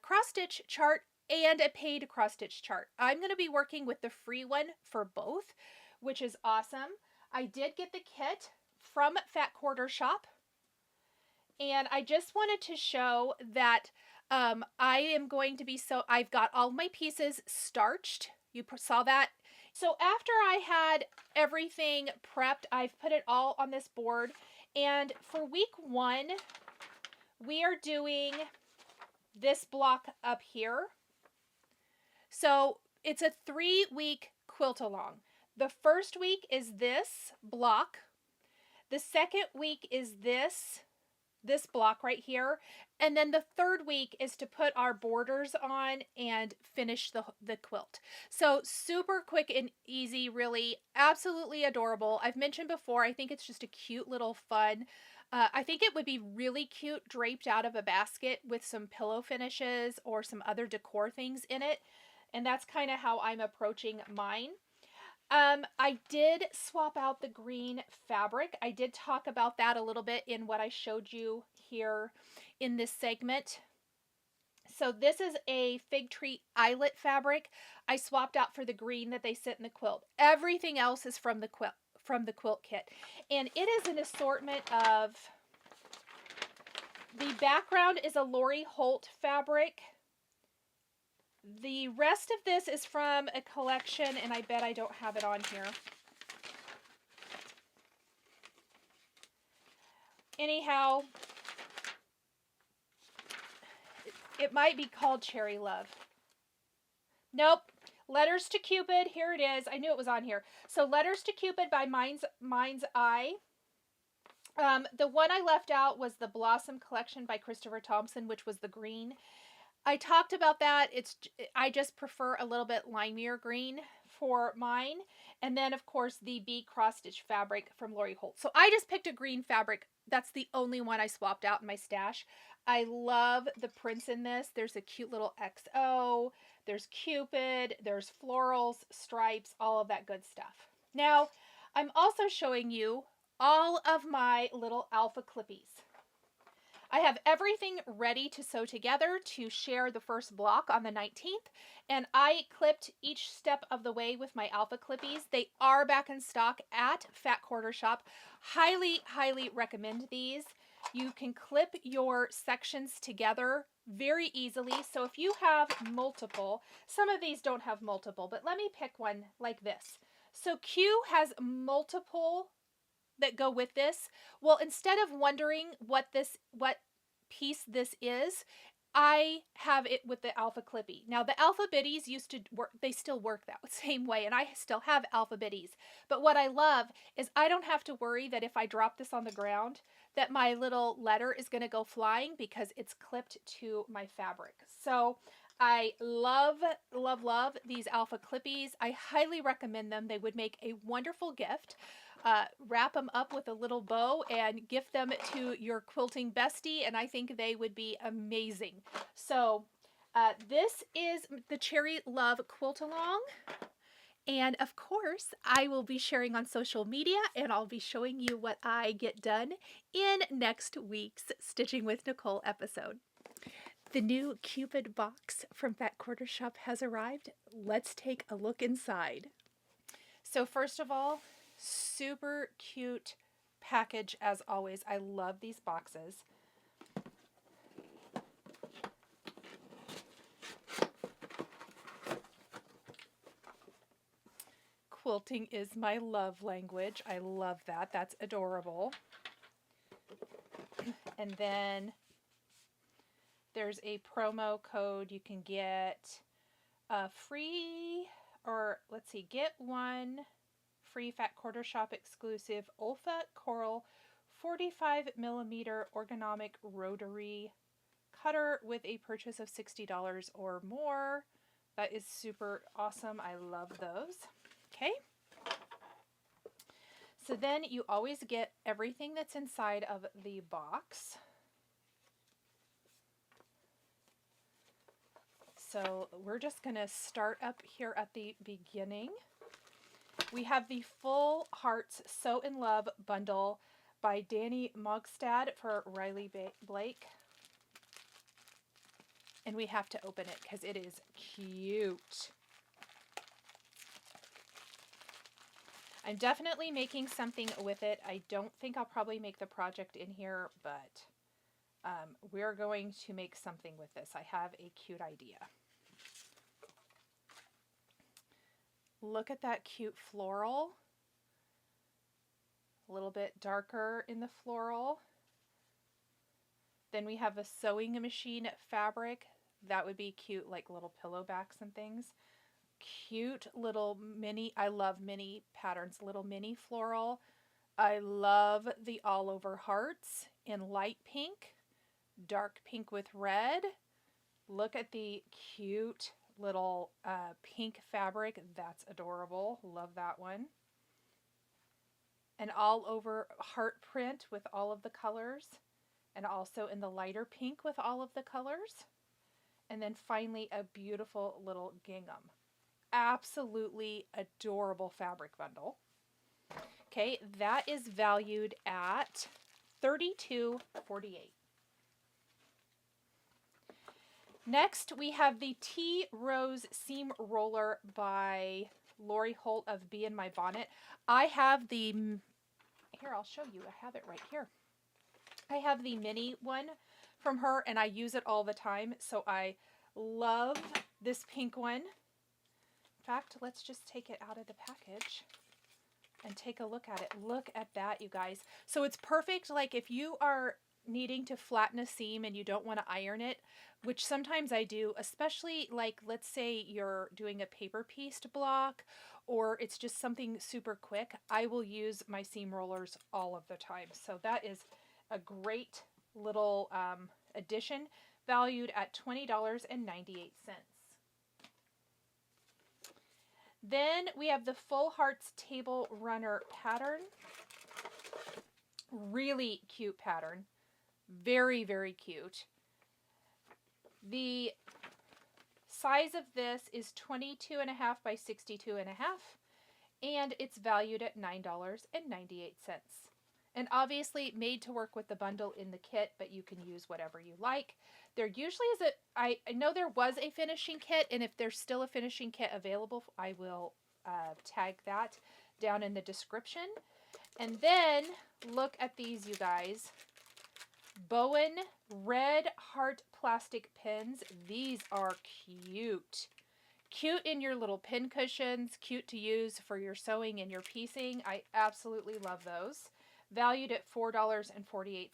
cross-stitch chart and a paid cross-stitch chart. I'm going to be working with the free one for both, which is awesome. I did get the kit from Fat Quarter Shop, and I just wanted to show that I am going to be, I've got all my pieces starched. You saw that. So after I had everything prepped, I've put it all on this board, and for week 1, we are doing this block up here. So it's a 3-week quilt along. The first week is this block. The second week is this block right here. And then the third week is to put our borders on and finish the quilt. So super quick and easy, really absolutely adorable. I've mentioned before, I think it's just a cute little fun. I think it would be really cute draped out of a basket with some pillow finishes or some other decor things in it. And that's kind of how I'm approaching mine. I did swap out the green fabric. I did talk about that a little bit in what I showed you here in this segment. So this is a fig tree eyelet fabric I swapped out for the green that they sit in the quilt. Everything else is from the quilt kit. And it is an assortment of, the background is a Lori Holt fabric. The rest of this is from a collection, and I bet I don't have it on here. Anyhow, it might be called Cherry Love. Nope. Letters to Cupid. Here it is. I knew it was on here. So Letters to Cupid by Mind's Eye. The one I left out was the Blossom Collection by Christopher Thompson, which was the green. I talked about that. I just prefer a little bit limier green for mine. And then, of course, the Bee Cross Stitch fabric from Lori Holt. So I just picked a green fabric. That's the only one I swapped out in my stash. I love the prints in this. There's a cute little XO. There's Cupid. There's florals, stripes, all of that good stuff. Now, I'm also showing you all of my little alpha clippies. I have everything ready to sew together to share the first block on the 19th, and I clipped each step of the way with my alpha clippies. They are back in stock at Fat Quarter Shop. Highly, highly recommend these. You can clip your sections together very easily. So if you have multiple, some of these don't have multiple, but let me pick one like this. So Q has multiple that go with this. Well, instead of wondering what piece this is, I have it with the Alpha Clippy. Now, the Alpha Biddies used to work, they still work that same way, and I still have Alpha Biddies. But what I love is I don't have to worry that if I drop this on the ground, that my little letter is going to go flying because it's clipped to my fabric. So I love, love, love these Alpha Clippies. I highly recommend them. They would make a wonderful gift. Wrap them up with a little bow and gift them to your quilting bestie, and I think they would be amazing. So this is the Cherry Love Quilt Along, and of course I will be sharing on social media, and I'll be showing you what I get done in next week's Stitching with Nicole episode. The new Cupid box from Fat Quarter Shop has arrived. Let's take a look inside. So first of all, super cute package as always. I love these boxes. Quilting is my love language. I love that. That's adorable. And then there's a promo code. You can get a free, or let's see, get one free Fat Quarter Shop exclusive Olfa Coral 45mm ergonomic rotary cutter with a purchase of $60 or more. That is super awesome. I love those. Okay. So then you always get everything that's inside of the box. So we're just going to start up here at the beginning. We have the Full Hearts Sew in Love bundle by Danny Mogstad for Riley Blake. And we have to open it because it is cute. I'm definitely making something with it. I don't think I'll probably make the project in here, but we're going to make something with this. I have a cute idea. Look at that cute floral. A little bit darker in the floral. Then we have a sewing machine fabric. That would be cute, like little pillow backs and things. Cute little mini, I love mini patterns, little mini floral. I love the all over hearts in light pink, dark pink with red. Look at the cute little pink fabric. That's adorable. Love that one. An all over heart print with all of the colors, and also in the lighter pink with all of the colors. And then finally, a beautiful little gingham. Absolutely adorable fabric bundle. Okay, that is valued at $32.48. Next, we have the Tea Rose Seam Roller by Lori Holt of Bee in My Bonnet. I have the, here, I'll show you. I have it right here. I have the mini one from her, and I use it all the time, so I love this pink one. In fact, let's just take it out of the package and take a look at it. Look at that, you guys. So it's perfect, like if you are needing to flatten a seam and you don't want to iron it, which sometimes I do, especially like, let's say you're doing a paper pieced block or it's just something super quick, I will use my seam rollers all of the time. So that is a great little addition, valued at $20.98. Then we have the Full Hearts Table Runner pattern. Really cute pattern. Very, very cute. The size of this is 22.5 by 62.5, and it's valued at $9.98. And obviously made to work with the bundle in the kit, but you can use whatever you like. There usually is I know there was a finishing kit, and if there's still a finishing kit available, I will tag that down in the description. And then look at these, you guys. Bowen Red Heart plastic pins. These are cute. Cute in your little pin cushions, cute to use for your sewing and your piecing. I absolutely love those. Valued at $4.48.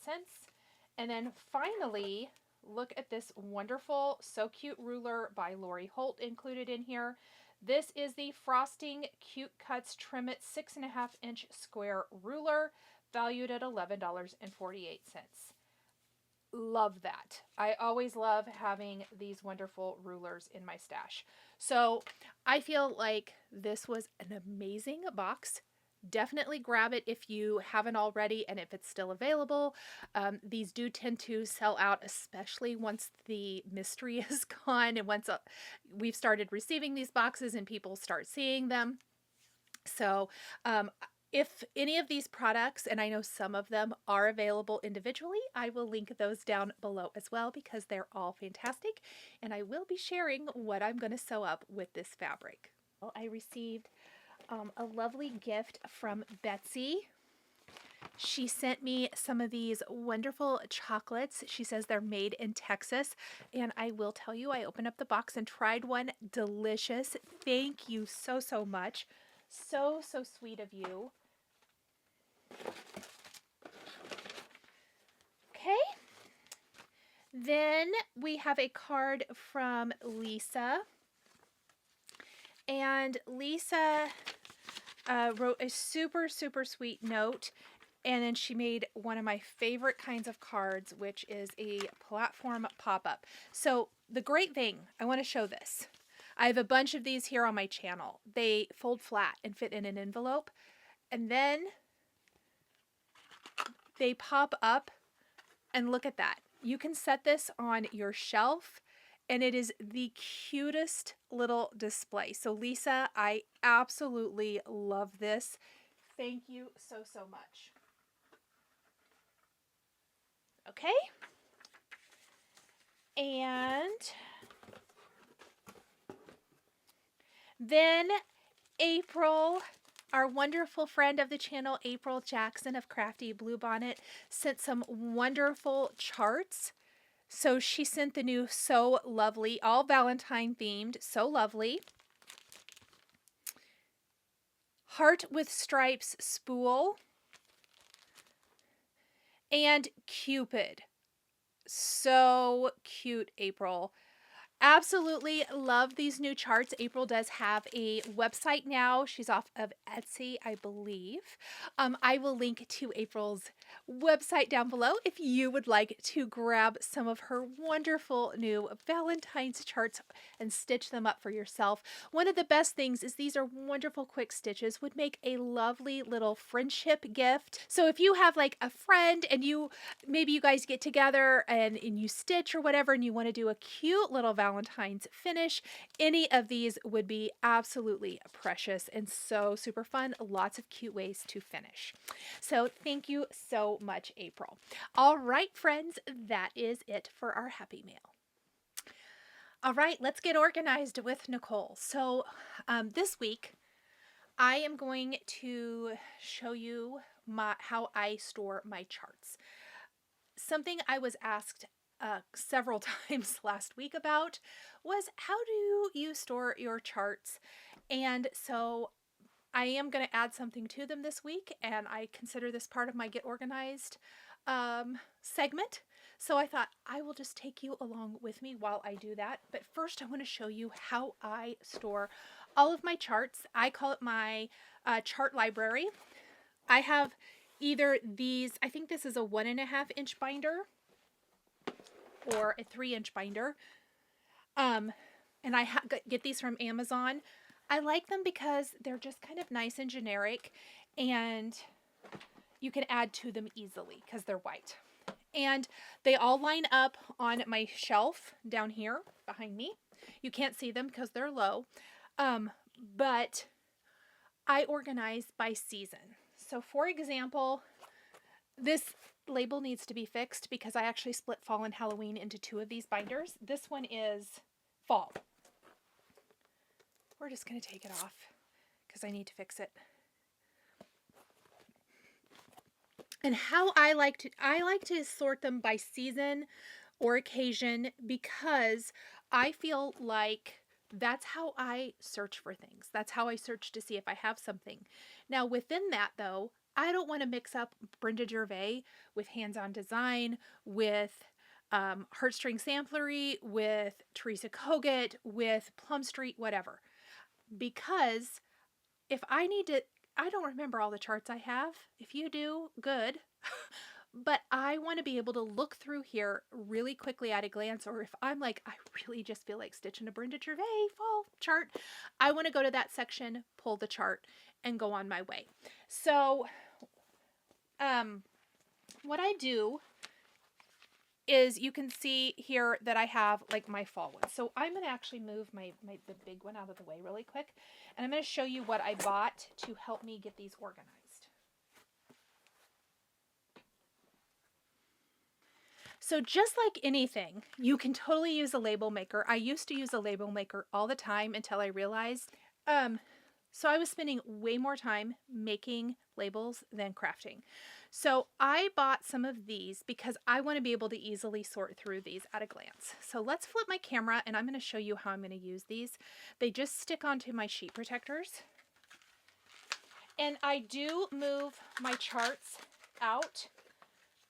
And then finally, look at this wonderful So Cute ruler by Lori Holt included in here. This is the Frosting Cute Cuts Trim It 6.5-inch square ruler, valued at $11.48. Love that. I always love having these wonderful rulers in my stash. So I feel like this was an amazing box. Definitely grab it if you haven't already and if it's still available. These do tend to sell out, especially once the mystery is gone and once we've started receiving these boxes and people start seeing them. So if any of these products, and I know some of them are available individually, I will link those down below as well because they're all fantastic. And I will be sharing what I'm going to sew up with this fabric. Well, I received a lovely gift from Betsy. She sent me some of these wonderful chocolates. She says they're made in Texas. And I will tell you, I opened up the box and tried one. Delicious. Thank you so, so much. So, so sweet of you. Okay. Then we have a card from Lisa. And Lisa wrote a super, super sweet note. And then she made one of my favorite kinds of cards, which is a platform pop-up. So the great thing, I want to show this. I have a bunch of these here on my channel. They fold flat and fit in an envelope. And then they pop up, and look at that. You can set this on your shelf, and it is the cutest little display. So Lisa, I absolutely love this. Thank you so, so much. Okay. And then April, our wonderful friend of the channel, April Jackson of Crafty Bluebonnet, sent some wonderful charts. So she sent the new So Lovely, all Valentine themed, So Lovely. Heart with Stripes spool. And Cupid. So cute, April. Absolutely love these new charts. April does have a website now. She's off of Etsy, I believe. I will link to April's website down below if you would like to grab some of her wonderful new Valentine's charts and stitch them up for yourself. One of the best things is these are wonderful quick stitches, would make a lovely little friendship gift. So if you have like a friend and maybe you guys get together and you stitch or whatever and you want to do a cute little Valentine's Valentine's finish. Any of these would be absolutely precious and so super fun. Lots of cute ways to finish. So thank you so much, April. All right, friends, that is it for our Happy Mail. All right, let's get organized with Nicole. So this week, I am going to show you how I store my charts. Something I was asked several times last week about was, how do you store your charts? And so I am going to add something to them this week, and I consider this part of my Get Organized segment. So I thought I will just take you along with me while I do that. But first I want to show you how I store all of my charts. I call it my chart library. I have either these, I think this is a 1.5-inch binder or a 3-inch binder. And I get these from Amazon. I like them because they're just kind of nice and generic, and you can add to them easily because they're white. And they all line up on my shelf down here behind me. You can't see them because they're low, but I organize by season. So for example, this label needs to be fixed because I actually split fall and Halloween into 2 of these binders. This one is fall. We're just going to take it off because I need to fix it. And how I like to sort them by season or occasion, because I feel like that's how I search for things. That's how I search to see if I have something. Now within that though, I don't want to mix up Brenda Gervais with hands-on design, with Heartstring Samplery, with Teresa Kogut, with Plum Street, whatever. Because if I need to, I don't remember all the charts I have. If you do, good. But I want to be able to look through here really quickly at a glance, or if I'm like, I really just feel like stitching a Brenda Gervais fall chart, I want to go to that section, pull the chart, and go on my way. So what I do is, you can see here that I have like my fall one. So I'm going to actually move the big one out of the way really quick, and I'm going to show you what I bought to help me get these organized. So just like anything, you can totally use a label maker. I used to use a label maker all the time until I realized, so I was spending way more time making labels than crafting. So I bought some of these because I want to be able to easily sort through these at a glance. So let's flip my camera and I'm going to show you how I'm going to use these. They just stick onto my sheet protectors. And I do move my charts out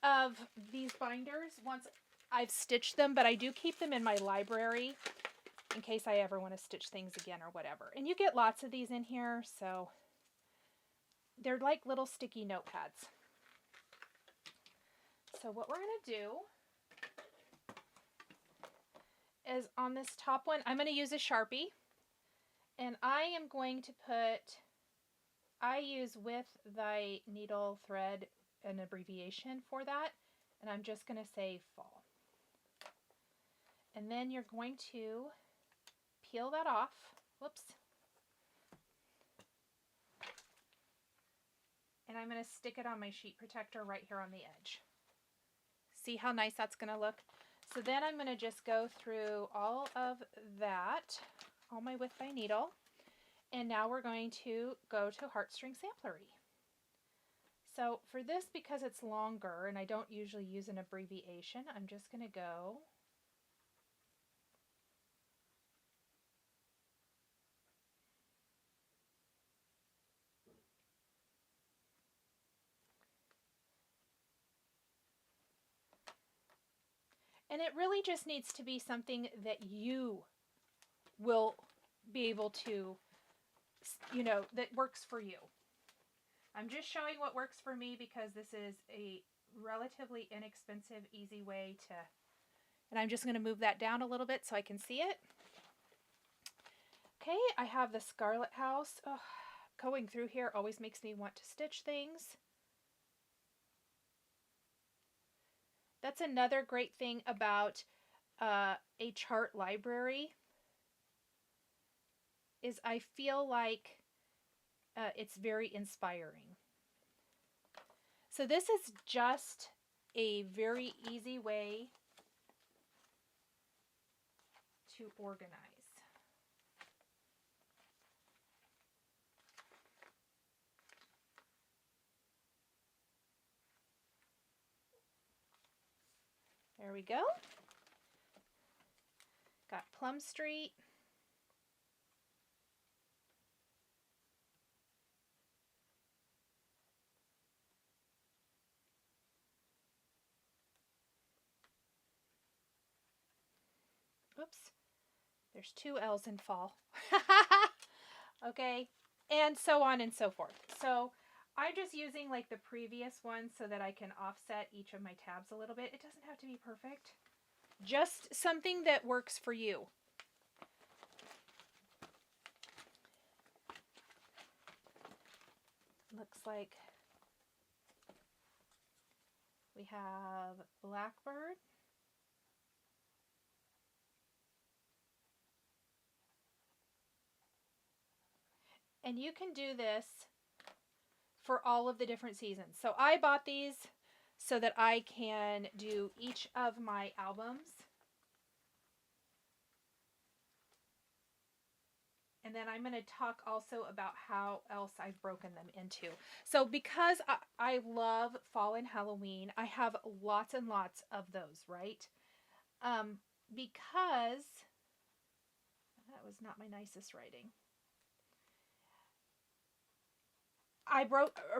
of these binders once I've stitched them, but I do keep them in my library in case I ever want to stitch things again or whatever. And you get lots of these in here, so they're like little sticky notepads. So what we're going to do is, on this top one, I'm going to use a Sharpie, and I am going to put, I use with thy needle thread an abbreviation for that, and I'm just going to say fall. And then you're going to peel that off. Whoops. And I'm going to stick it on my sheet protector right here on the edge. See how nice that's going to look? So then I'm going to just go through all of that, all my with by needle, and now we're going to go to Heartstring Samplery. So for this, because it's longer and I don't usually use an abbreviation, I'm just going to go and it really just needs to be something that you will be able to, you know, that works for you. I'm just showing what works for me because this is a relatively inexpensive, easy way to, and I'm just going to move that down a little bit so I can see it. Okay, I have the Scarlet House. Oh, going through here always makes me want to stitch things. That's another great thing about a chart library is I feel like it's very inspiring. So this is just a very easy way to organize. There we go. Got Plum Street. Oops. There's 2 L's in fall. Okay. And so on and so forth. So I'm just using like the previous one so that I can offset each of my tabs a little bit. It doesn't have to be perfect. Just something that works for you. Looks like we have Blackbird. And you can do this for all of the different seasons. So I bought these so that I can do each of my albums. And then I'm going to talk also about how else I've broken them into. So because I love fall and Halloween, I have lots and lots of those, right? Because that was not my nicest writing.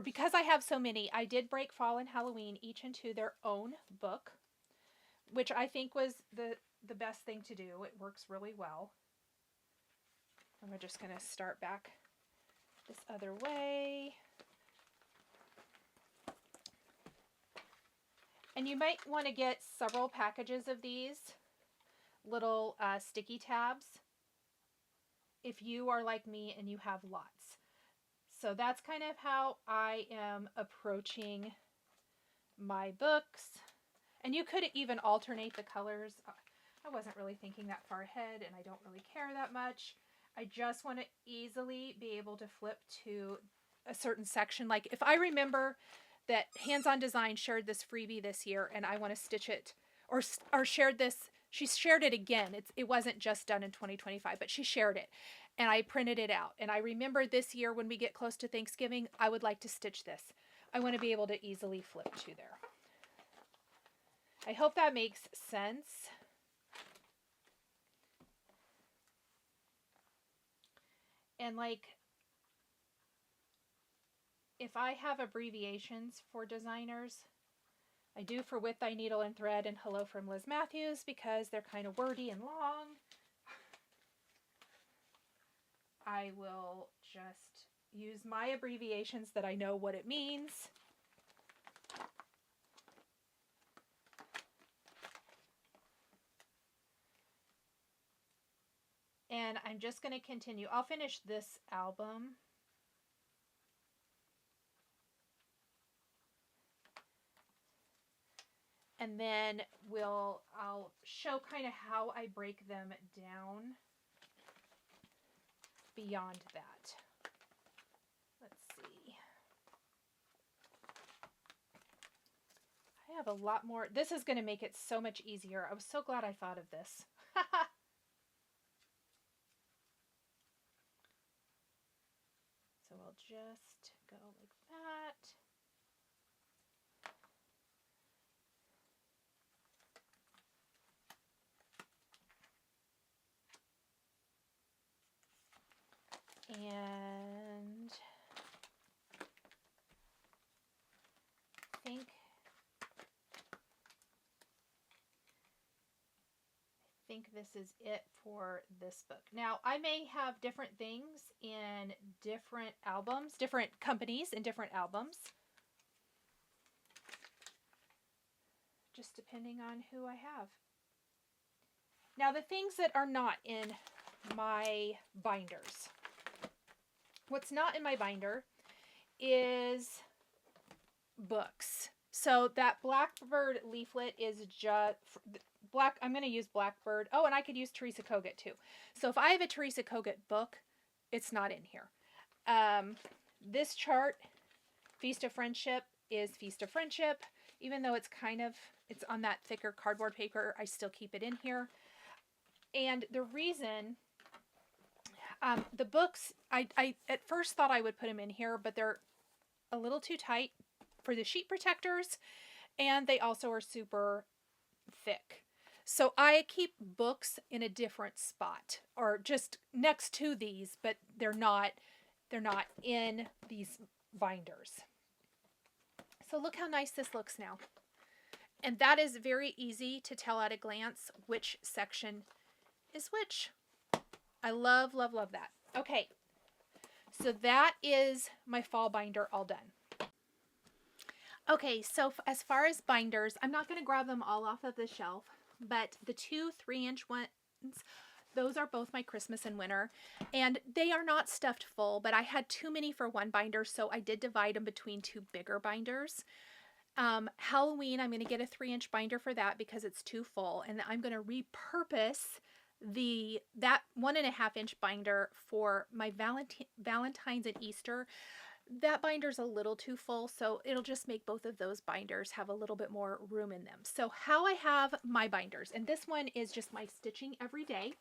Because I have so many, I did break fall and Halloween each into their own book, which I think was the best thing to do. It works really well. And we're just going to start back this other way. And you might want to get several packages of these little sticky tabs if you are like me and you have lots. So that's kind of how I am approaching my books. And you could even alternate the colors. I wasn't really thinking that far ahead, and I don't really care that much. I just want to easily be able to flip to a certain section. Like if I remember that Hands-On Design shared this freebie this year and I want to stitch it, or shared this, she shared it again. It wasn't just done in 2025, but she shared it and I printed it out. And I remember this year when we get close to Thanksgiving, I would like to stitch this. I want to be able to easily flip to there. I hope that makes sense. And like, if I have abbreviations for designers, I do for With Thy Needle and Thread and Hello from Liz Matthews because they're kind of wordy and long. I will just use my abbreviations that I know what it means. And I'm just going to continue. I'll finish this album. And then I'll show kind of how I break them down beyond that. Let's see. I have a lot more. This is going to make it so much easier. I was so glad I thought of this. So I'll just go like that. And I think this is it for this book. Now, I may have different things in different albums, different companies in different albums, just depending on who I have. Now, the things that are not in my binders. What's not in my binder is books. So that Blackbird leaflet is just, I'm going to use Blackbird. Oh, and I could use Teresa Kogut too. So if I have a Teresa Kogut book, it's not in here. This chart, Feast of Friendship, is Feast of Friendship. Even though it's it's on that thicker cardboard paper, I still keep it in here. And the reason, the books, I at first thought I would put them in here, but they're a little too tight for the sheet protectors, and they also are super thick. So I keep books in a different spot, or just next to these, but they're not in these binders. So look how nice this looks now. And that is very easy to tell at a glance which section is which. I love, love, love that. Okay, so that is my fall binder all done. Okay, so as far as binders, I'm not going to grab them all off of the shelf, but the 2 3-inch ones, those are both my Christmas and winter, and they are not stuffed full, but I had too many for one binder, so I did divide them between 2 bigger binders. Halloween, I'm going to get a 3-inch binder for that because it's too full, and I'm going to repurpose that 1.5-inch binder for my Valentine's and Easter. That binder's a little too full, so it'll just make both of those binders have a little bit more room in them. So how I have my binders, and this one is just my stitching every day.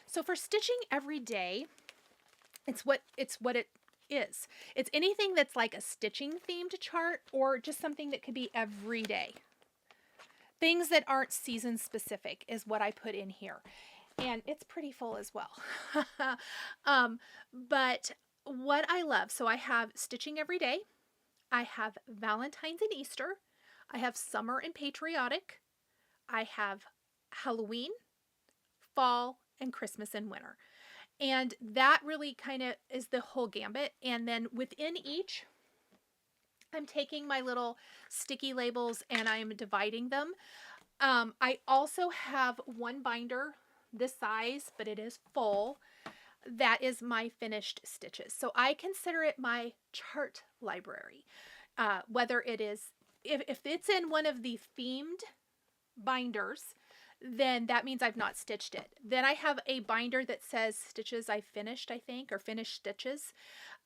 So for stitching every day, it's what it is. It's anything that's like a stitching themed chart, or just something that could be every day. Things that aren't season specific is what I put in here. And it's pretty full as well. But what I love, so I have stitching every day, I have Valentine's and Easter, I have summer and patriotic, I have Halloween, fall, and Christmas and winter. And that really kind of is the whole gambit. And then within each, I'm taking my little sticky labels and I'm dividing them. I also have one binder this size, but it is full. That is my finished stitches. So I consider it my chart library. Whether it is, if it's in one of the themed binders, then that means I've not stitched it. Then I have a binder that says stitches I finished, I think, or finished stitches.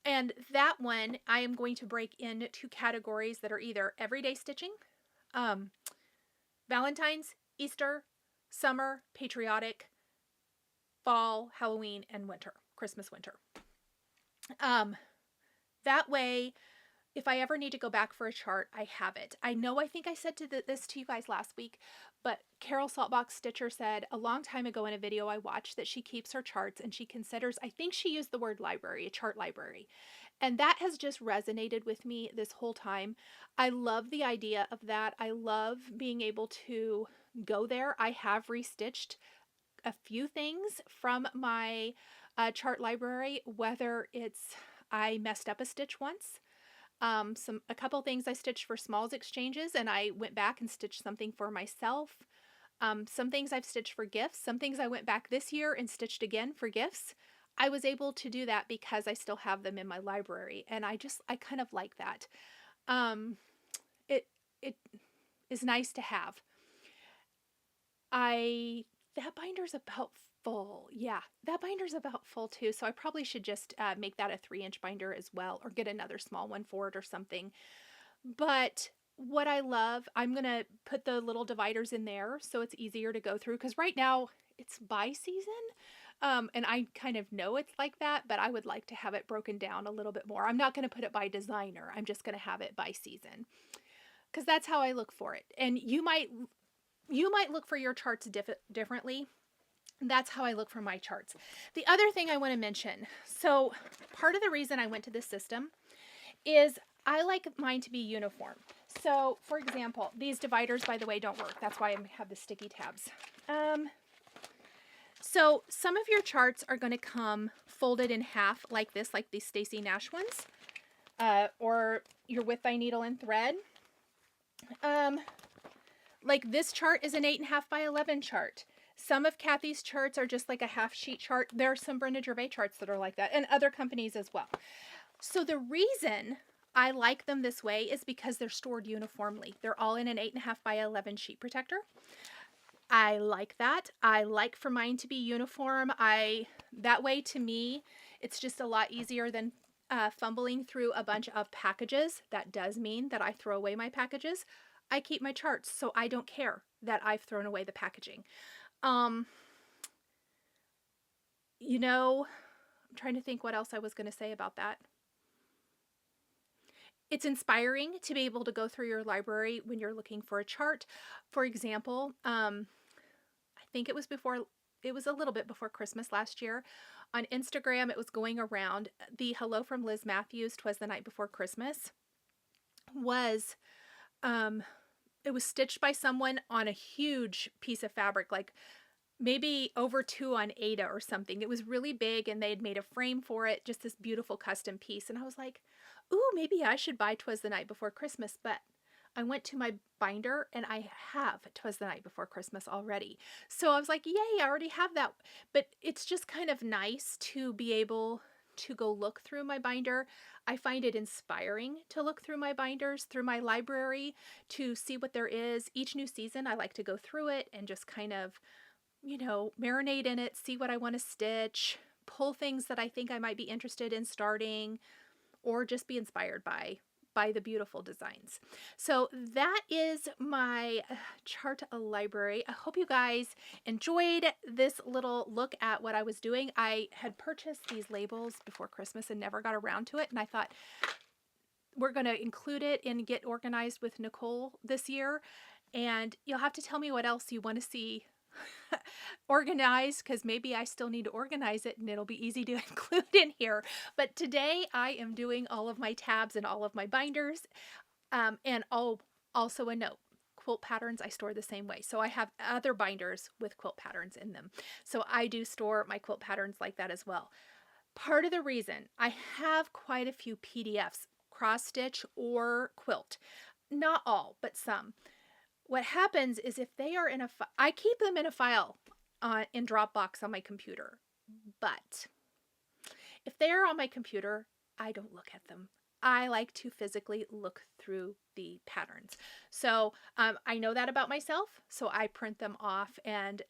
And that one I am going to break into categories that are either everyday stitching, Valentine's, Easter, summer, patriotic, fall, Halloween, and winter, Christmas, winter. That way, if I ever need to go back for a chart, I have it. I know I think I said this to you guys last week, but Carol Saltbox Stitcher said a long time ago in a video I watched that she keeps her charts and she considers, I think she used the word library, a chart library. And that has just resonated with me this whole time. I love the idea of that. I love being able to go there. I have restitched a few things from my chart library, whether it's I messed up a stitch once, a couple things I stitched for Smalls Exchanges, and I went back and stitched something for myself. Some things I've stitched for gifts. Some things I went back this year and stitched again for gifts. I was able to do that because I still have them in my library, and I kind of like that. It is nice to have. That binder's about full. Yeah, that binder's about full too. So I probably should just make that a 3-inch binder as well, or get another small one for it or something. But what I love, I'm going to put the little dividers in there so it's easier to go through, because right now it's by season. And I kind of know it's like that, but I would like to have it broken down a little bit more. I'm not going to put it by designer. I'm just going to have it by season, because that's how I look for it. And you might look for your charts differently. That's how I look for my charts. The other thing I want to mention, so part of the reason I went to this system is I like mine to be uniform. So for example, these dividers, by the way, don't work. That's why I have the sticky tabs. So some of your charts are going to come folded in half like this, like these Stacy Nash ones, or your With Thy Needle and Thread. Like this chart is an 8.5 by 11 chart. Some of Kathy's charts are just like a half sheet chart. There are some Brenda Gervais charts that are like that, and other companies as well. So the reason I like them this way is because they're stored uniformly. They're all in an 8.5 by 11 sheet protector. I like that. I like for mine to be uniform. That way, to me, it's just a lot easier than fumbling through a bunch of packages. That does mean that I throw away my packages. I keep my charts, so I don't care that I've thrown away the packaging. You know, I'm trying to think what else I was going to say about that. It's inspiring to be able to go through your library when you're looking for a chart. For example, I think it was a little bit before Christmas last year. On Instagram, it was going around. The Hello from Liz Matthews, 'Twas the Night Before Christmas, was, it was stitched by someone on a huge piece of fabric, like maybe over 2 on Ada or something. It was really big, and they had made a frame for it, just this beautiful custom piece. And I was like, ooh, maybe I should buy 'Twas the Night Before Christmas. But I went to my binder and I have 'Twas the Night Before Christmas already. So I was like, yay, I already have that. But it's just kind of nice to be able to go look through my binder. I find it inspiring to look through my binders, through my library, to see what there is. Each new season, I like to go through it and just kind of, marinate in it, see what I want to stitch, pull things that I think I might be interested in starting, or just be inspired by the beautiful designs. So that is my chart library. I hope you guys enjoyed this little look at what I was doing. I had purchased these labels before Christmas and never got around to it, and I thought we're going to include it in Get Organized with Nichol this year, and you'll have to tell me what else you want to see organized, because maybe I still need to organize it and it'll be easy to include in here. But today I am doing all of my tabs and all of my binders, and also a note. Quilt patterns I store the same way. So I have other binders with quilt patterns in them. So I do store my quilt patterns like that as well. Part of the reason I have quite a few PDFs, cross stitch or quilt, not all, but some. What happens is if they are in I keep them in a file in Dropbox on my computer, but if they are on my computer, I don't look at them. I like to physically look through the patterns. So I know that about myself, so I print them off and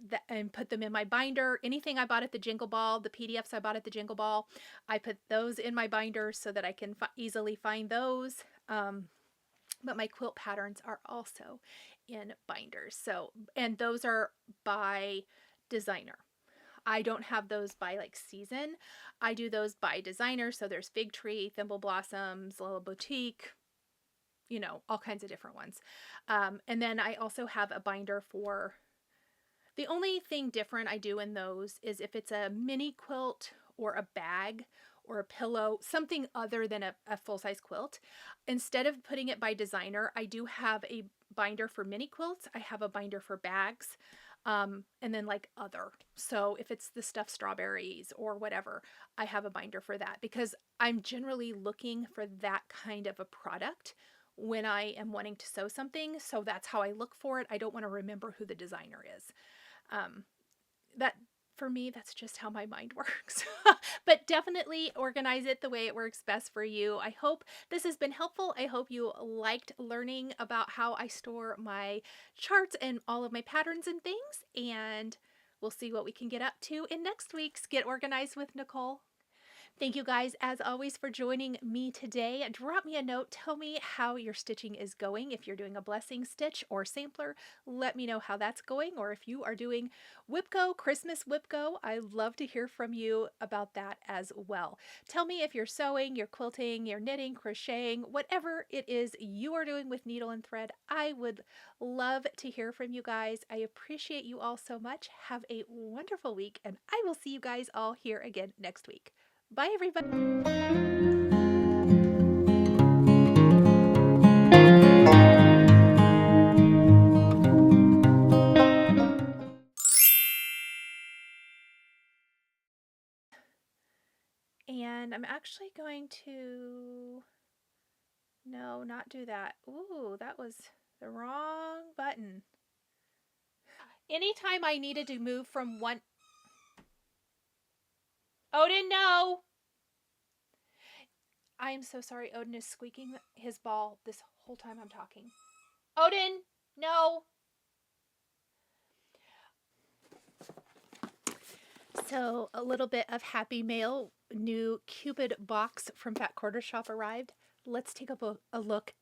put them in my binder. Anything I bought at the Jingle Ball, the PDFs I bought at the Jingle Ball, I put those in my binder so that I can easily find those. But my quilt patterns are also in binders. So, and those are by designer. I don't have those by like season. I do those by designer. So there's Fig Tree, Thimble Blossoms, Little Boutique, all kinds of different ones. And then I also have a binder for, the only thing different I do in those is if it's a mini quilt or a bag or a pillow, something other than a full-size quilt. Instead of putting it by designer, I do have a binder for mini quilts. I have a binder for bags, and then like other. So if it's the stuffed strawberries or whatever, I have a binder for that, because I'm generally looking for that kind of a product when I am wanting to sew something. So that's how I look for it. I don't want to remember who the designer is. That for me, that's just how my mind works. But definitely organize it the way it works best for you. I hope this has been helpful. I hope you liked learning about how I store my charts and all of my patterns and things. And we'll see what we can get up to in next week's Get Organized with Nichol. Thank you guys, as always, for joining me today. Drop me a note. Tell me how your stitching is going. If you're doing a blessing stitch or sampler, let me know how that's going. Or if you are doing WIPGO, Christmas WIPGO, I'd love to hear from you about that as well. Tell me if you're sewing, you're quilting, you're knitting, crocheting, whatever it is you are doing with needle and thread. I would love to hear from you guys. I appreciate you all so much. Have a wonderful week, and I will see you guys all here again next week. Bye, everybody. And I'm actually going to, no, not do that. Ooh, that was the wrong button. Anytime I needed to move from one, Odin, no! I am so sorry. Odin is squeaking his ball this whole time I'm talking. Odin, no! So a little bit of happy mail. New Cupid box from Fat Quarter Shop arrived. Let's take a look.